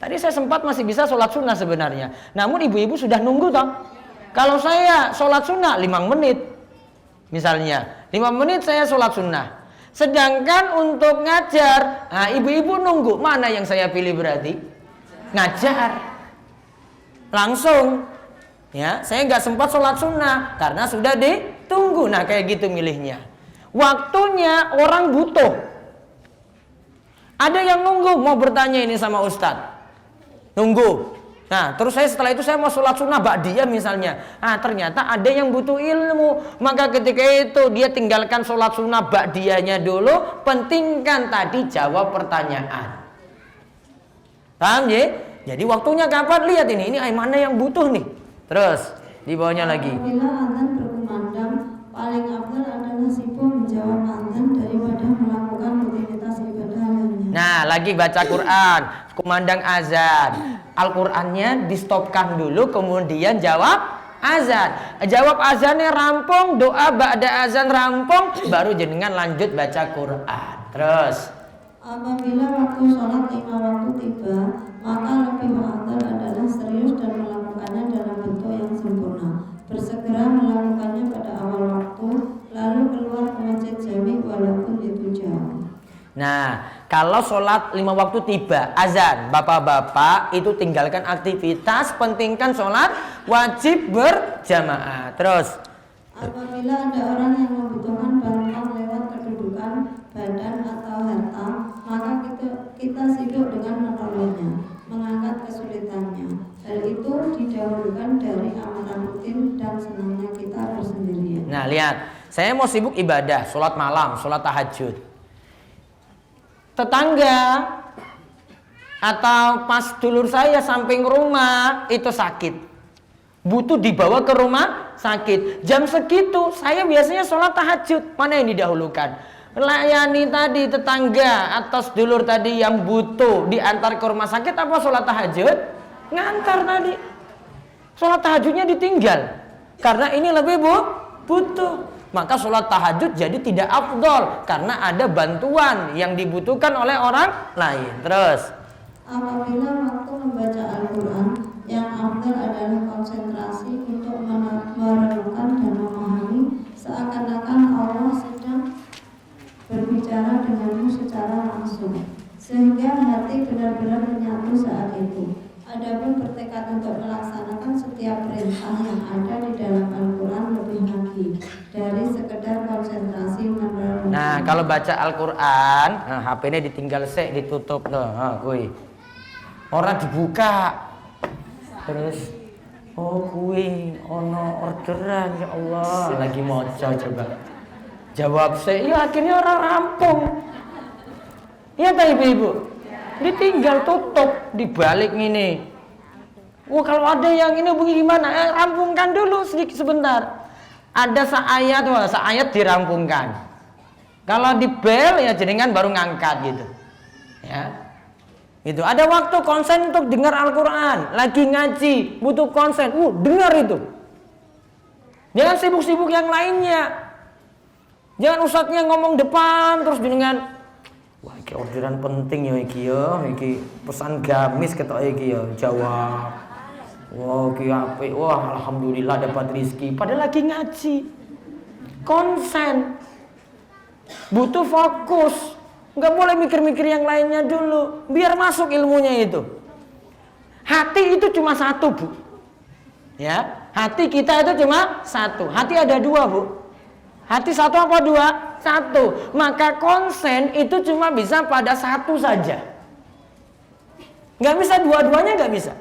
Tadi saya sempat masih bisa sholat sunnah sebenarnya, namun ibu-ibu sudah nunggu toh. Kalau saya sholat sunnah 5 menit misalnya, 5 menit saya sholat sunnah. Sedangkan untuk ngajar, nah ibu-ibu nunggu, mana yang saya pilih berarti? Ngajar langsung. Ya, saya nggak sempat sholat sunnah karena sudah ditunggu. Nah kayak gitu milihnya. Waktunya orang butuh. Ada yang nunggu mau bertanya ini sama ustadz, nunggu. Nah terus setelah itu saya mau sholat sunnah ba'diyah misalnya. Nah ternyata ada yang butuh ilmu, maka ketika itu dia tinggalkan sholat sunnah ba'diyahnya dulu, pentingkan tadi jawab pertanyaan. Paham ya? Jadi waktunya kapan? Lihat ini mana yang butuh nih. Terus di bawahnya lagi, apabila azan berkumandang, paling afdal adalah sibuk menjawab azan daripada melakukan rutinitas ibadah lainnya. nah lagi baca Quran, kumandang azan, Al-Qurannya di stopkan dulu, kemudian jawab azan. Jawab azannya rampung, doa ba'da azan rampung, baru jenengan lanjut baca Quran. Terus apabila waktu sholat 5 waktu tiba, maka lebih afdal adalah serius dan melakukannya dalam bentuk yang sempurna. Bersegera melakukannya pada awal waktu, lalu keluar ke masjid jami walaupun itu jauh. nah kalau sholat 5 waktu tiba azan, bapak-bapak itu tinggalkan aktivitas, pentingkan sholat wajib berjamaah. Terus apabila ada orang yang membutuhkan bantuan lewat kedudukan, badan atau harta, maka kita sibuk dengan menolongnya, mengangkat kesulitannya. Hal itu didahulukan dari amalan rutin dan senangnya kita bersendirian. nah lihat, saya mau sibuk ibadah, sholat malam, sholat tahajud. Tetangga atau pas dulur saya samping rumah itu sakit, butuh dibawa ke rumah sakit. Jam segitu saya biasanya sholat tahajud. Mana yang didahulukan? Layani tadi tetangga atau dulur tadi yang butuh diantar ke rumah sakit apa sholat tahajud? Ngantar tadi. Sholat tahajudnya ditinggal karena ini lebih butuh. Maka sholat tahajud jadi tidak afdol karena ada bantuan yang dibutuhkan oleh orang lain. Terus apabila waktu membaca Al-Quran, yang afdal adalah konsentrasi untuk merenungkan dan memahami seakan-akan Allah sedang berbicara denganmu secara langsung, sehingga hati benar-benar menyatu saat itu. Adapun bertekad untuk melaksanakan setiap perintah yang ada di dalam Al-Quran lebih lagi dari sekedar konsentrasi merenungkan. nah kalau baca Al-Quran, HP-nya ditinggal ditutup kui. Orang dibuka terus kui ono orderan, ya Allah lagi moco, Jawab saya, ya akhirnya orang rampung. Iya tak ibu-ibu? Ditinggal tutup dibalik ini. Wah kalau ada yang ini gimana? Rampungkan dulu sedikit sebentar. Ada seayat dirampungkan. Kalau di bel ya jenengan baru ngangkat gitu. Ya. Itu ada waktu konsen untuk dengar Al-Quran, lagi ngaji, butuh konsen. Dengar itu. Jangan sibuk-sibuk yang lainnya. Jangan ustadznya ngomong depan terus dengan wah iki orderan penting ya iki pesan gamis ketok iki ya jawab. Wah iki apik, wah alhamdulillah dapat rezeki padahal lagi ngaji. Konsen. Butuh fokus. Enggak boleh mikir-mikir yang lainnya dulu, biar masuk ilmunya itu. Hati itu cuma satu, Bu. Ya, hati kita itu cuma satu. Hati ada dua, Bu. Hati satu apa dua? Satu. Maka konsen itu cuma bisa pada satu saja. Nggak bisa dua-duanya, nggak bisa.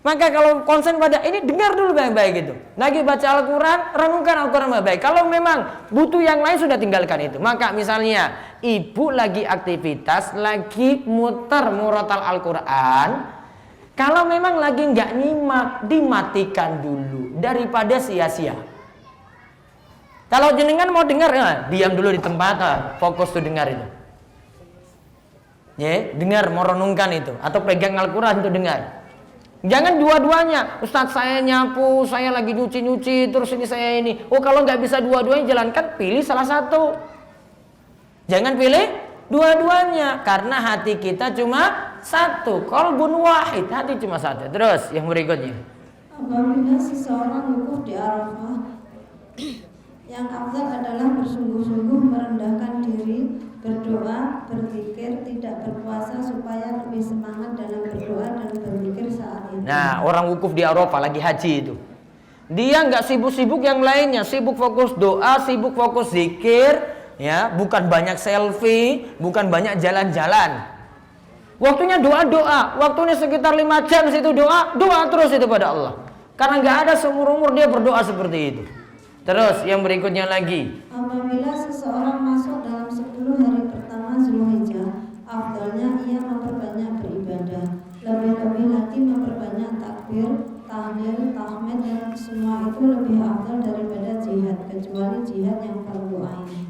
Maka kalau konsen pada ini, dengar dulu baik-baik gitu. Lagi baca Al-Quran, renungkan Al-Quran baik-baik. Kalau memang butuh yang lain, sudah tinggalkan itu. Maka misalnya ibu lagi aktivitas, lagi muter murotal Al-Quran, kalau memang lagi nggak nyimak, dimatikan dulu daripada sia-sia. Kalau jenengan mau dengar, diam dulu di tempat, fokus tuh dengar itu. Ya, dengar, mau renungkan itu, atau pegang Al-Quran tuh dengar. Jangan dua-duanya. Ustadz saya nyapu, saya lagi nyuci-nyuci, terus ini saya ini. Kalau nggak bisa dua-duanya jalankan, pilih salah satu. Jangan pilih dua-duanya, karena hati kita cuma satu. Qalbun wahid, hati cuma satu. Terus yang berikutnya. Apabila seseorang wukuf di Arafah, yang afdal adalah bersungguh-sungguh merendahkan diri, berdoa, berzikir, tidak berpuasa supaya lebih semangat dalam berdoa dan berzikir saat itu. Nah, orang wukuf di Arafah lagi haji itu. Dia nggak sibuk-sibuk yang lainnya, sibuk fokus doa, sibuk fokus zikir, ya, bukan banyak selfie, bukan banyak jalan-jalan. Waktunya doa-doa, waktunya sekitar 5 jam situ doa terus itu pada Allah. Karena nggak ada seumur-umur dia berdoa seperti itu. Terus yang berikutnya lagi. Apabila seseorang masuk dalam 10 hari pertama Zulhijjah, afdalnya ia memperbanyak beribadah. Lebih-lebih lagi memperbanyak takbir, tahlil, tahmid, dan semua itu lebih afdal daripada jihad, kecuali jihad yang fardu ain.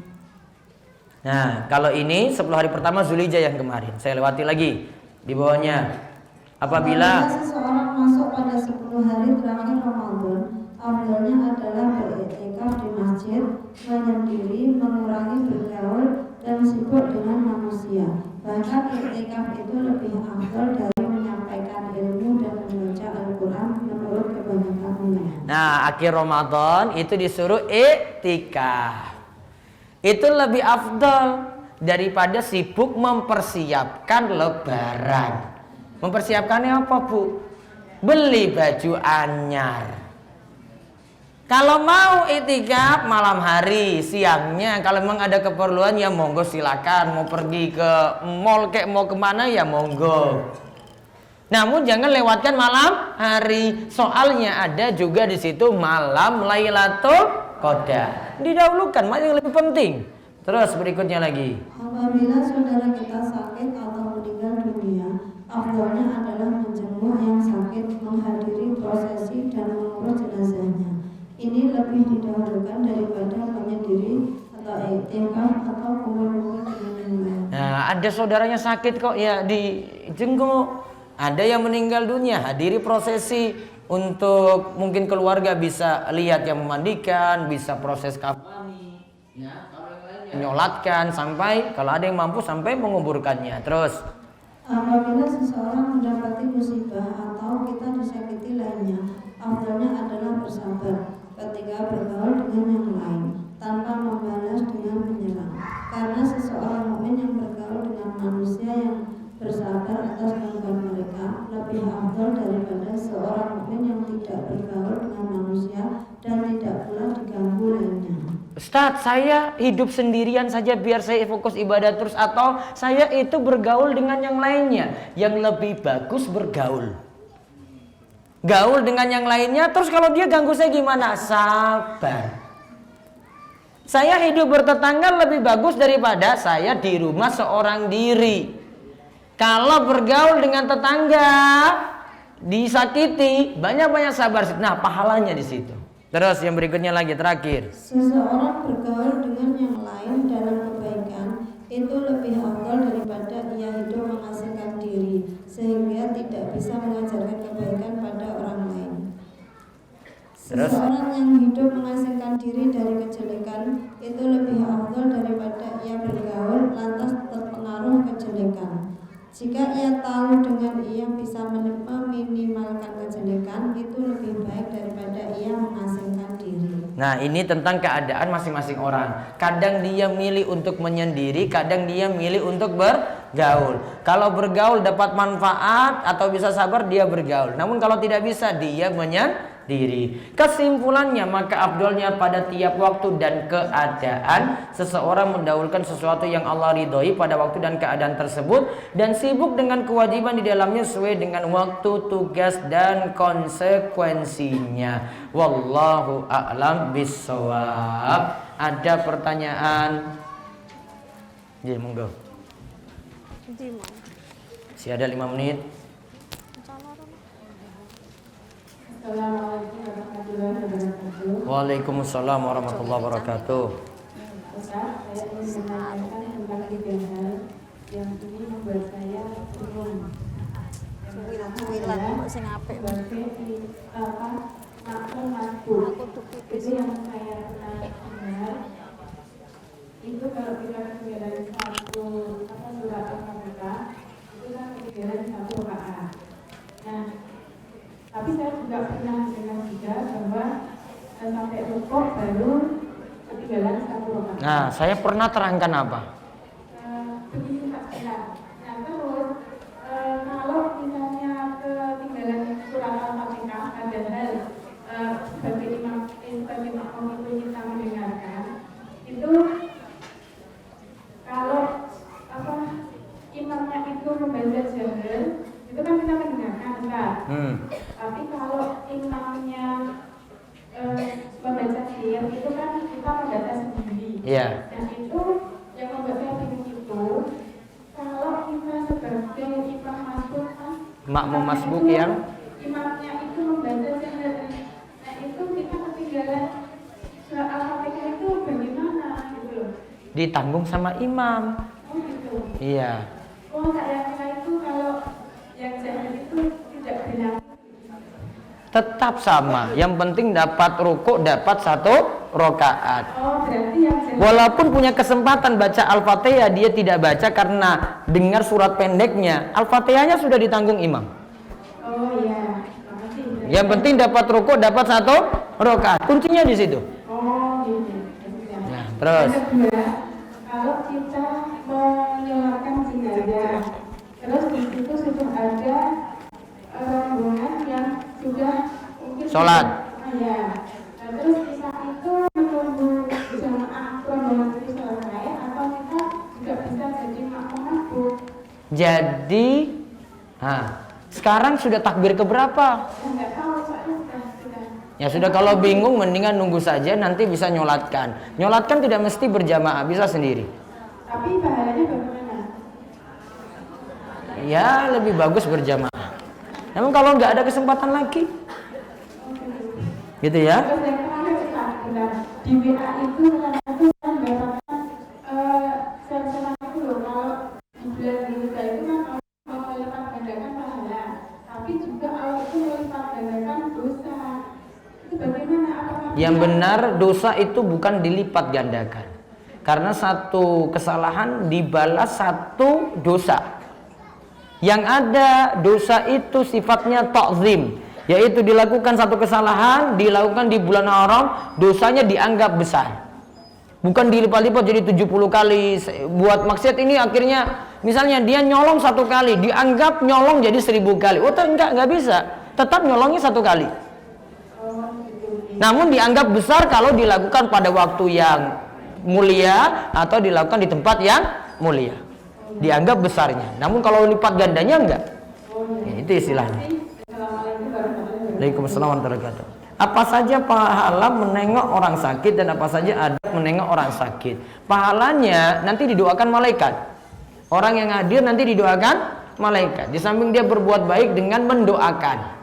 Nah, kalau ini 10 hari pertama Zulhijjah yang kemarin, saya lewati lagi di bawahnya. Apabila seseorang masuk pada 10 hari terakhir Ramadan, afdalnya adalah beriktikaf di masjid, menyendiri, mengurangi bergaul, dan sibuk dengan manusia. Bahkan iktikaf itu lebih afdal dari menyampaikan ilmu dan membaca Al-Quran menurut kebanyakan ulama. Nah, akhir Ramadan itu disuruh iktikaf. Itu lebih afdal daripada sibuk mempersiapkan lebaran. Mempersiapkannya apa, Bu? Beli baju anyar. Kalau mau iktikaf malam hari, siangnya kalau memang ada keperluan ya monggo silakan. Mau pergi ke mall kayak mau kemana ya monggo. Namun jangan lewatkan malam hari. Soalnya ada juga di situ malam Lailatul Qadar. Didahulukan, mana yang lebih penting. Terus berikutnya lagi. Apabila saudara kita sakit atau meninggal dunia, afdalnya adalah menjenguk yang sakit, menghadiri prosesi dan mengurus jenazahnya. Ini lebih didahulukan daripada menyendiri atau iktikaf atau kumpul-kumpul dengan yang lain. Nah, ada saudaranya sakit kok ya dijenguk. Ada yang meninggal dunia, hadiri prosesi untuk mungkin keluarga bisa lihat yang memandikan, bisa proses kafani, ya, kalau yang lainnya menyolatkan sampai kalau ada yang mampu sampai menguburkannya. Terus apabila seseorang mendapati musibah atau kita disakiti lainnya, afdalnya adalah bersabar ketika bergaul dengan yang lain tanpa membalas dengan menyerang. Karena seseorang mukmin yang bergaul dengan manusia yang bersabar atas gangguan mereka lebih afdal daripada seorang mukmin yang tidak bergaul dengan manusia dan tidak pula diganggu lainnya. Ustadz, saya hidup sendirian saja biar saya fokus ibadah terus, atau saya itu bergaul dengan yang lainnya. Yang lebih bagus bergaul. Gaul dengan yang lainnya, terus kalau dia ganggu saya gimana? Sabar. Saya hidup bertetangga lebih bagus daripada saya di rumah seorang diri. Kalau bergaul dengan tetangga disakiti, banyak-banyak sabar. Nah, pahalanya di situ. Terus yang berikutnya lagi terakhir. Seseorang bergaul dengan yang lain dalam kebaikan itu lebih afdal daripada ia hidup mengasingkan diri sehingga tidak bisa mengajarkan kebaikan pada orang lain. Terus? Seseorang yang hidup mengasingkan diri dari kejelekan itu lebih afdal daripada ia bergaul lantas terpengaruh kejelekan. Jika ia tahu dengan ia bisa meminimalkan kejelekan, itu lebih baik daripada ia mengasingkan diri. Nah, ini tentang keadaan masing-masing orang. Kadang dia milih untuk menyendiri, kadang dia milih untuk bergaul. Kalau bergaul dapat manfaat atau bisa sabar, dia bergaul. Namun kalau tidak bisa, dia menyendiri. Kesimpulannya, maka afdolnya pada tiap waktu dan keadaan seseorang mendahulukan sesuatu yang Allah ridhoi pada waktu dan keadaan tersebut dan sibuk dengan kewajiban di dalamnya sesuai dengan waktu, tugas dan konsekuensinya. Wallahu a'lam bissawab. Ada pertanyaan? Jadi monggo. Si ada 5 menit. Assalamualaikum warahmatullahi wabarakatuh. Waalaikumsalam warahmatullahi wabarakatuh. Ustaz, saya ingin menanyakan tentang 3 hal yang ini membuat saya bingung. Itu yang saya pernah dengar. Itu kalau kita ketinggalan satu surat Al-Fatihah, itu kan ketinggalan 1 rakaat. Nah, tapi saya juga pernah dengar juga bahwa sampai rukuk baru ketinggalan 1 rakaat. Nah, saya pernah terangkan apa? Begini Pak Sina. Nah terus kalau misalnya ketinggalan surat Al-Fatihah, padahal sebagai imam itu kita mendengarkan, itu kalau imamnya itu membaca jahar, itu kan kita mendengarkan Pak. Tapi kalau imamnya membaca sir, itu kan kita membaca sendiri. Iya. Dan itu yang membuat saya bingung itu, kalau kita sebagai imam masbuk kan, Makmum masbuk yang imamnya itu membaca jahar. Nah itu kita ketinggalan surat Al-Fatihah itu bagaimana gitu loh? ditanggung sama imam. Oh gitu. Iya. Oh saya kira itu kalau yang jahar itu tidak bilang. Tetap sama. Yang penting dapat rukuk, dapat 1 rakaat. Oh berarti yang jahar. Walaupun punya kesempatan baca Al-Fatihah, dia tidak baca karena dengar surat pendeknya. Al-Fatihahnya sudah ditanggung imam. Oh iya. Makasih. Yang penting dapat rukuk, dapat 1 rakaat. Kuncinya di situ. Oh gitu. Nah, terus. Yang kedua, kalau kita menyolatkan jenazah, terus di situ sudah ada rombongan yang sudah mungkin Sholat. Ya. Nah, terus kita itu menunggu jamaah rombongan itu selesai atau kita juga bisa jadi makmum masbuk? Jadi, sekarang sudah takbir keberapa? Ya nggak tahu soalnya sudah. Ya sudah, kalau bingung mendingan nunggu saja, nanti bisa nyolatkan. Nyolatkan tidak mesti berjamaah, bisa sendiri. Tapi pahalanya bagaimana? Ya lebih bagus berjamaah. Namun kalau nggak ada kesempatan lagi, gitu ya. Terus yang terakhir Ustaz, benar. Di WA itu ternyata kan mendapatkan share-share itu loh, kalau di bulan Zulhijjah itu kan Allah melipat gandakan pahala, tapi juga Allah itu melipat gandakan dosa. Itu bagaimana? Apakah Yang benar, dosa itu bukan dilipat gandakan. Karena 1 kesalahan dibalas 1 dosa. Yang ada dosa itu sifatnya ta'zim, yaitu dilakukan 1 kesalahan, dilakukan di bulan haram, dosanya dianggap besar. Bukan dilipat-lipat jadi 70 kali. Buat maksiat ini akhirnya misalnya dia nyolong 1 kali, dianggap nyolong jadi 1000 kali. Oh enggak bisa. Tetap nyolongnya 1 kali. Namun dianggap besar kalau dilakukan pada waktu yang mulia atau dilakukan di tempat yang mulia. Dianggap besarnya. Namun kalau lipat gandanya enggak. Ya, itu istilahnya. Waalaikumsalam warahmatullahi wabarakatuh. Apa saja pahala menengok orang sakit dan apa saja adab menengok orang sakit. Pahalanya nanti didoakan malaikat. Orang yang hadir nanti didoakan malaikat. Di samping dia berbuat baik dengan mendoakan.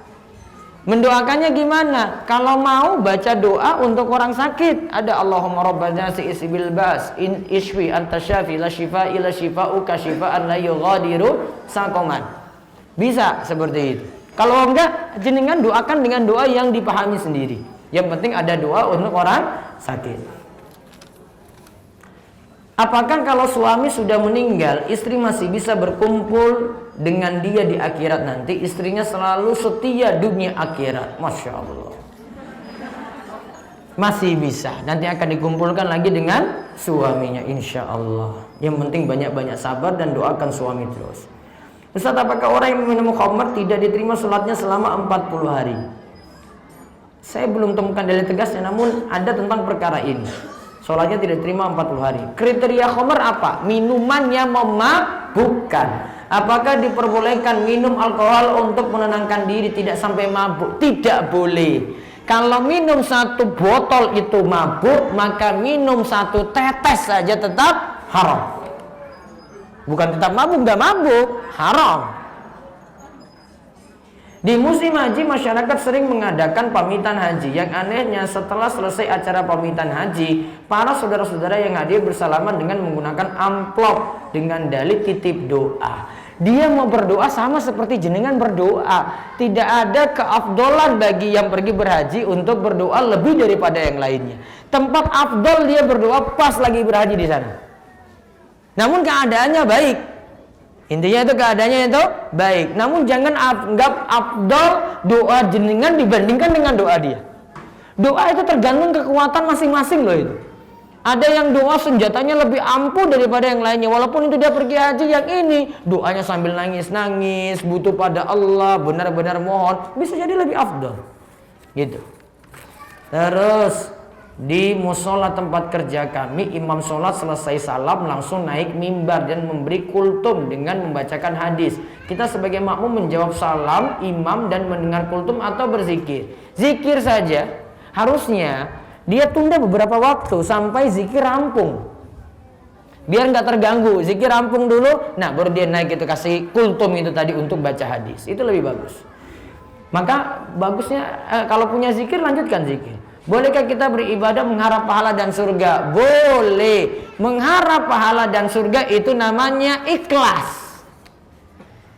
Mendoakannya gimana? Kalau mau baca doa untuk orang sakit, ada Allahumma rabbana si'isi bil bas in ishwi anta syafi la shifa ila shifa'uka shifa'an la yughadiru saqaman. Bisa seperti itu. Kalau enggak, jenengan doakan dengan doa yang dipahami sendiri. Yang penting ada doa untuk orang sakit. Apakah kalau suami sudah meninggal, istri masih bisa berkumpul dengan dia di akhirat nanti? Istrinya selalu setia dunia akhirat. Masya Allah. Masih bisa. Nanti akan dikumpulkan lagi dengan suaminya, insya Allah. Yang penting banyak-banyak sabar dan doakan suami terus. Ustaz, apakah orang yang minum khamr tidak diterima sholatnya selama 40 hari? Saya belum temukan dalil tegasnya, namun ada tentang perkara ini. Sholatnya tidak diterima 40 hari. Kriteria khamr apa? Minuman yang memabukkan. Apakah diperbolehkan minum alkohol untuk menenangkan diri tidak sampai mabuk? Tidak boleh. Kalau minum 1 botol itu mabuk, maka minum 1 tetes saja tetap haram. Bukan tetap mabuk, nggak mabuk, haram. Di musim haji masyarakat sering mengadakan pamitan haji. Yang anehnya setelah selesai acara pamitan haji, para saudara-saudara yang hadir bersalaman dengan menggunakan amplop dengan dalih titip doa. Dia mau berdoa sama seperti jenengan berdoa. Tidak ada keafdolan bagi yang pergi berhaji untuk berdoa lebih daripada yang lainnya. Tempat afdol dia berdoa pas lagi berhaji di sana. Namun keadaannya baik. Intinya itu keadaannya itu baik. Namun jangan anggap afdol doa jenengan dibandingkan dengan doa dia. Doa itu tergantung kekuatan masing-masing loh itu. Ada yang doa senjatanya lebih ampuh daripada yang lainnya. Walaupun itu dia pergi haji, yang ini doanya sambil nangis-nangis, butuh pada Allah, benar-benar mohon, bisa jadi lebih afdol. Gitu. Terus di musola tempat kerja kami, imam sholat selesai salam langsung naik mimbar dan memberi kultum dengan membacakan hadis. Kita sebagai makmum menjawab salam imam dan mendengar kultum atau berzikir. Zikir saja harusnya dia tunda beberapa waktu sampai zikir rampung, biar nggak terganggu. Zikir rampung dulu, nah baru dia naik itu kasih kultum itu tadi untuk baca hadis. Itu lebih bagus. Maka bagusnya kalau punya zikir lanjutkan zikir. Bolehkah kita beribadah mengharap pahala dan surga? Boleh. Mengharap pahala dan surga itu namanya ikhlas.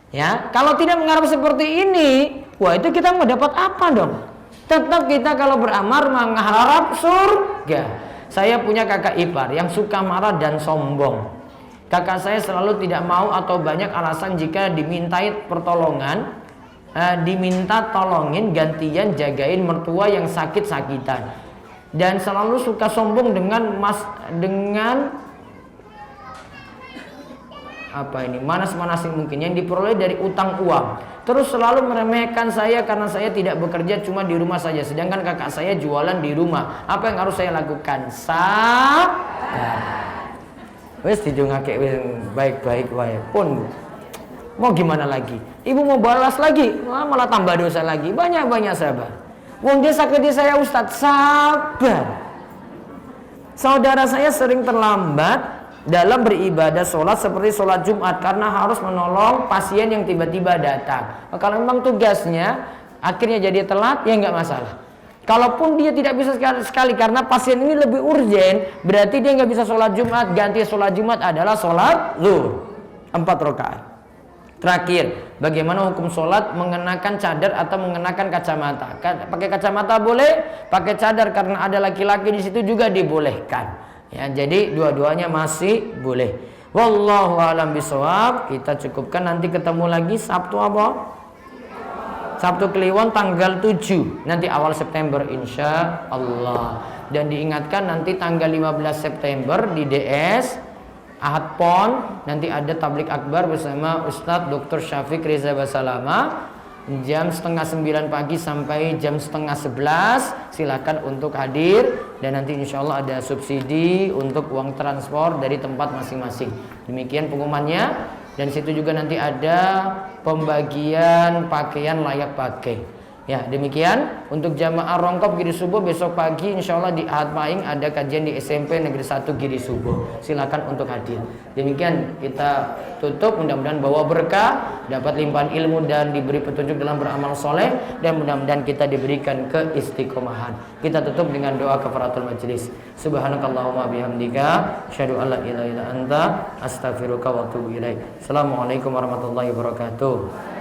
Ya, kalau tidak mengharap seperti ini, wah itu kita mau dapat apa dong? Tetap kita kalau beramal mengharap surga. Saya punya kakak ipar yang suka marah dan sombong. Kakak saya selalu tidak mau atau banyak alasan jika dimintai pertolongan. Diminta tolongin gantian jagain mertua yang sakit-sakitan, dan selalu suka sombong dengan manas-manasin mungkin yang diperoleh dari utang uang. Terus selalu meremehkan saya karena saya tidak bekerja, cuma di rumah saja, sedangkan kakak saya jualan di rumah. Apa yang harus saya lakukan? Sabar. Wes dijungake baik-baik wae pun. Mau gimana lagi? Ibu mau balas lagi, malah tambah dosa lagi. Banyak-banyak sabar. Wong dia sakit di saya Ustadz, sabar. Saudara saya sering terlambat dalam beribadah sholat seperti sholat Jumat karena harus menolong pasien yang tiba-tiba datang. Kalau memang tugasnya akhirnya jadi telat, ya nggak masalah. Kalaupun dia tidak bisa sekali karena pasien ini lebih urgen, berarti dia nggak bisa sholat Jumat. Ganti sholat Jumat adalah sholat zuhur 4 rakaat. Terakhir, bagaimana hukum sholat mengenakan cadar atau mengenakan kacamata? Pakai kacamata boleh, pakai cadar karena ada laki-laki di situ juga dibolehkan. Ya, jadi dua-duanya masih boleh. Wallahu a'lam bishawab. Kita cukupkan, nanti ketemu lagi Sabtu apa? Sabtu Kliwon tanggal 7 nanti awal September insya Allah. Dan diingatkan nanti tanggal 15 September di DS Ahad Pon nanti ada tablik akbar bersama Ustadz Dr. Syafiq Reza Basalama jam 8:30 pagi sampai jam 10:30. Silakan untuk hadir, dan nanti insya Allah ada subsidi untuk uang transport dari tempat masing-masing. Demikian pengumumannya, dan situ juga nanti ada pembagian pakaian layak pakai. Ya, demikian untuk jamaah Rongkop Giri Subuh besok pagi insya Allah di Ahad Maing ada kajian di SMP Negeri 1 Giri Subuh. Silakan untuk hadir. Demikian kita tutup, mudah-mudahan bawa berkah, dapat limpahan ilmu dan diberi petunjuk dalam beramal soleh, dan mudah-mudahan kita diberikan keistiqomahan. Kita tutup dengan doa kafaratul majelis. Subhanakallahumma bihamdika asyhadu an la ilaha illa anta astaghfiruka wa atubu ilaik. Assalamualaikum warahmatullahi wabarakatuh.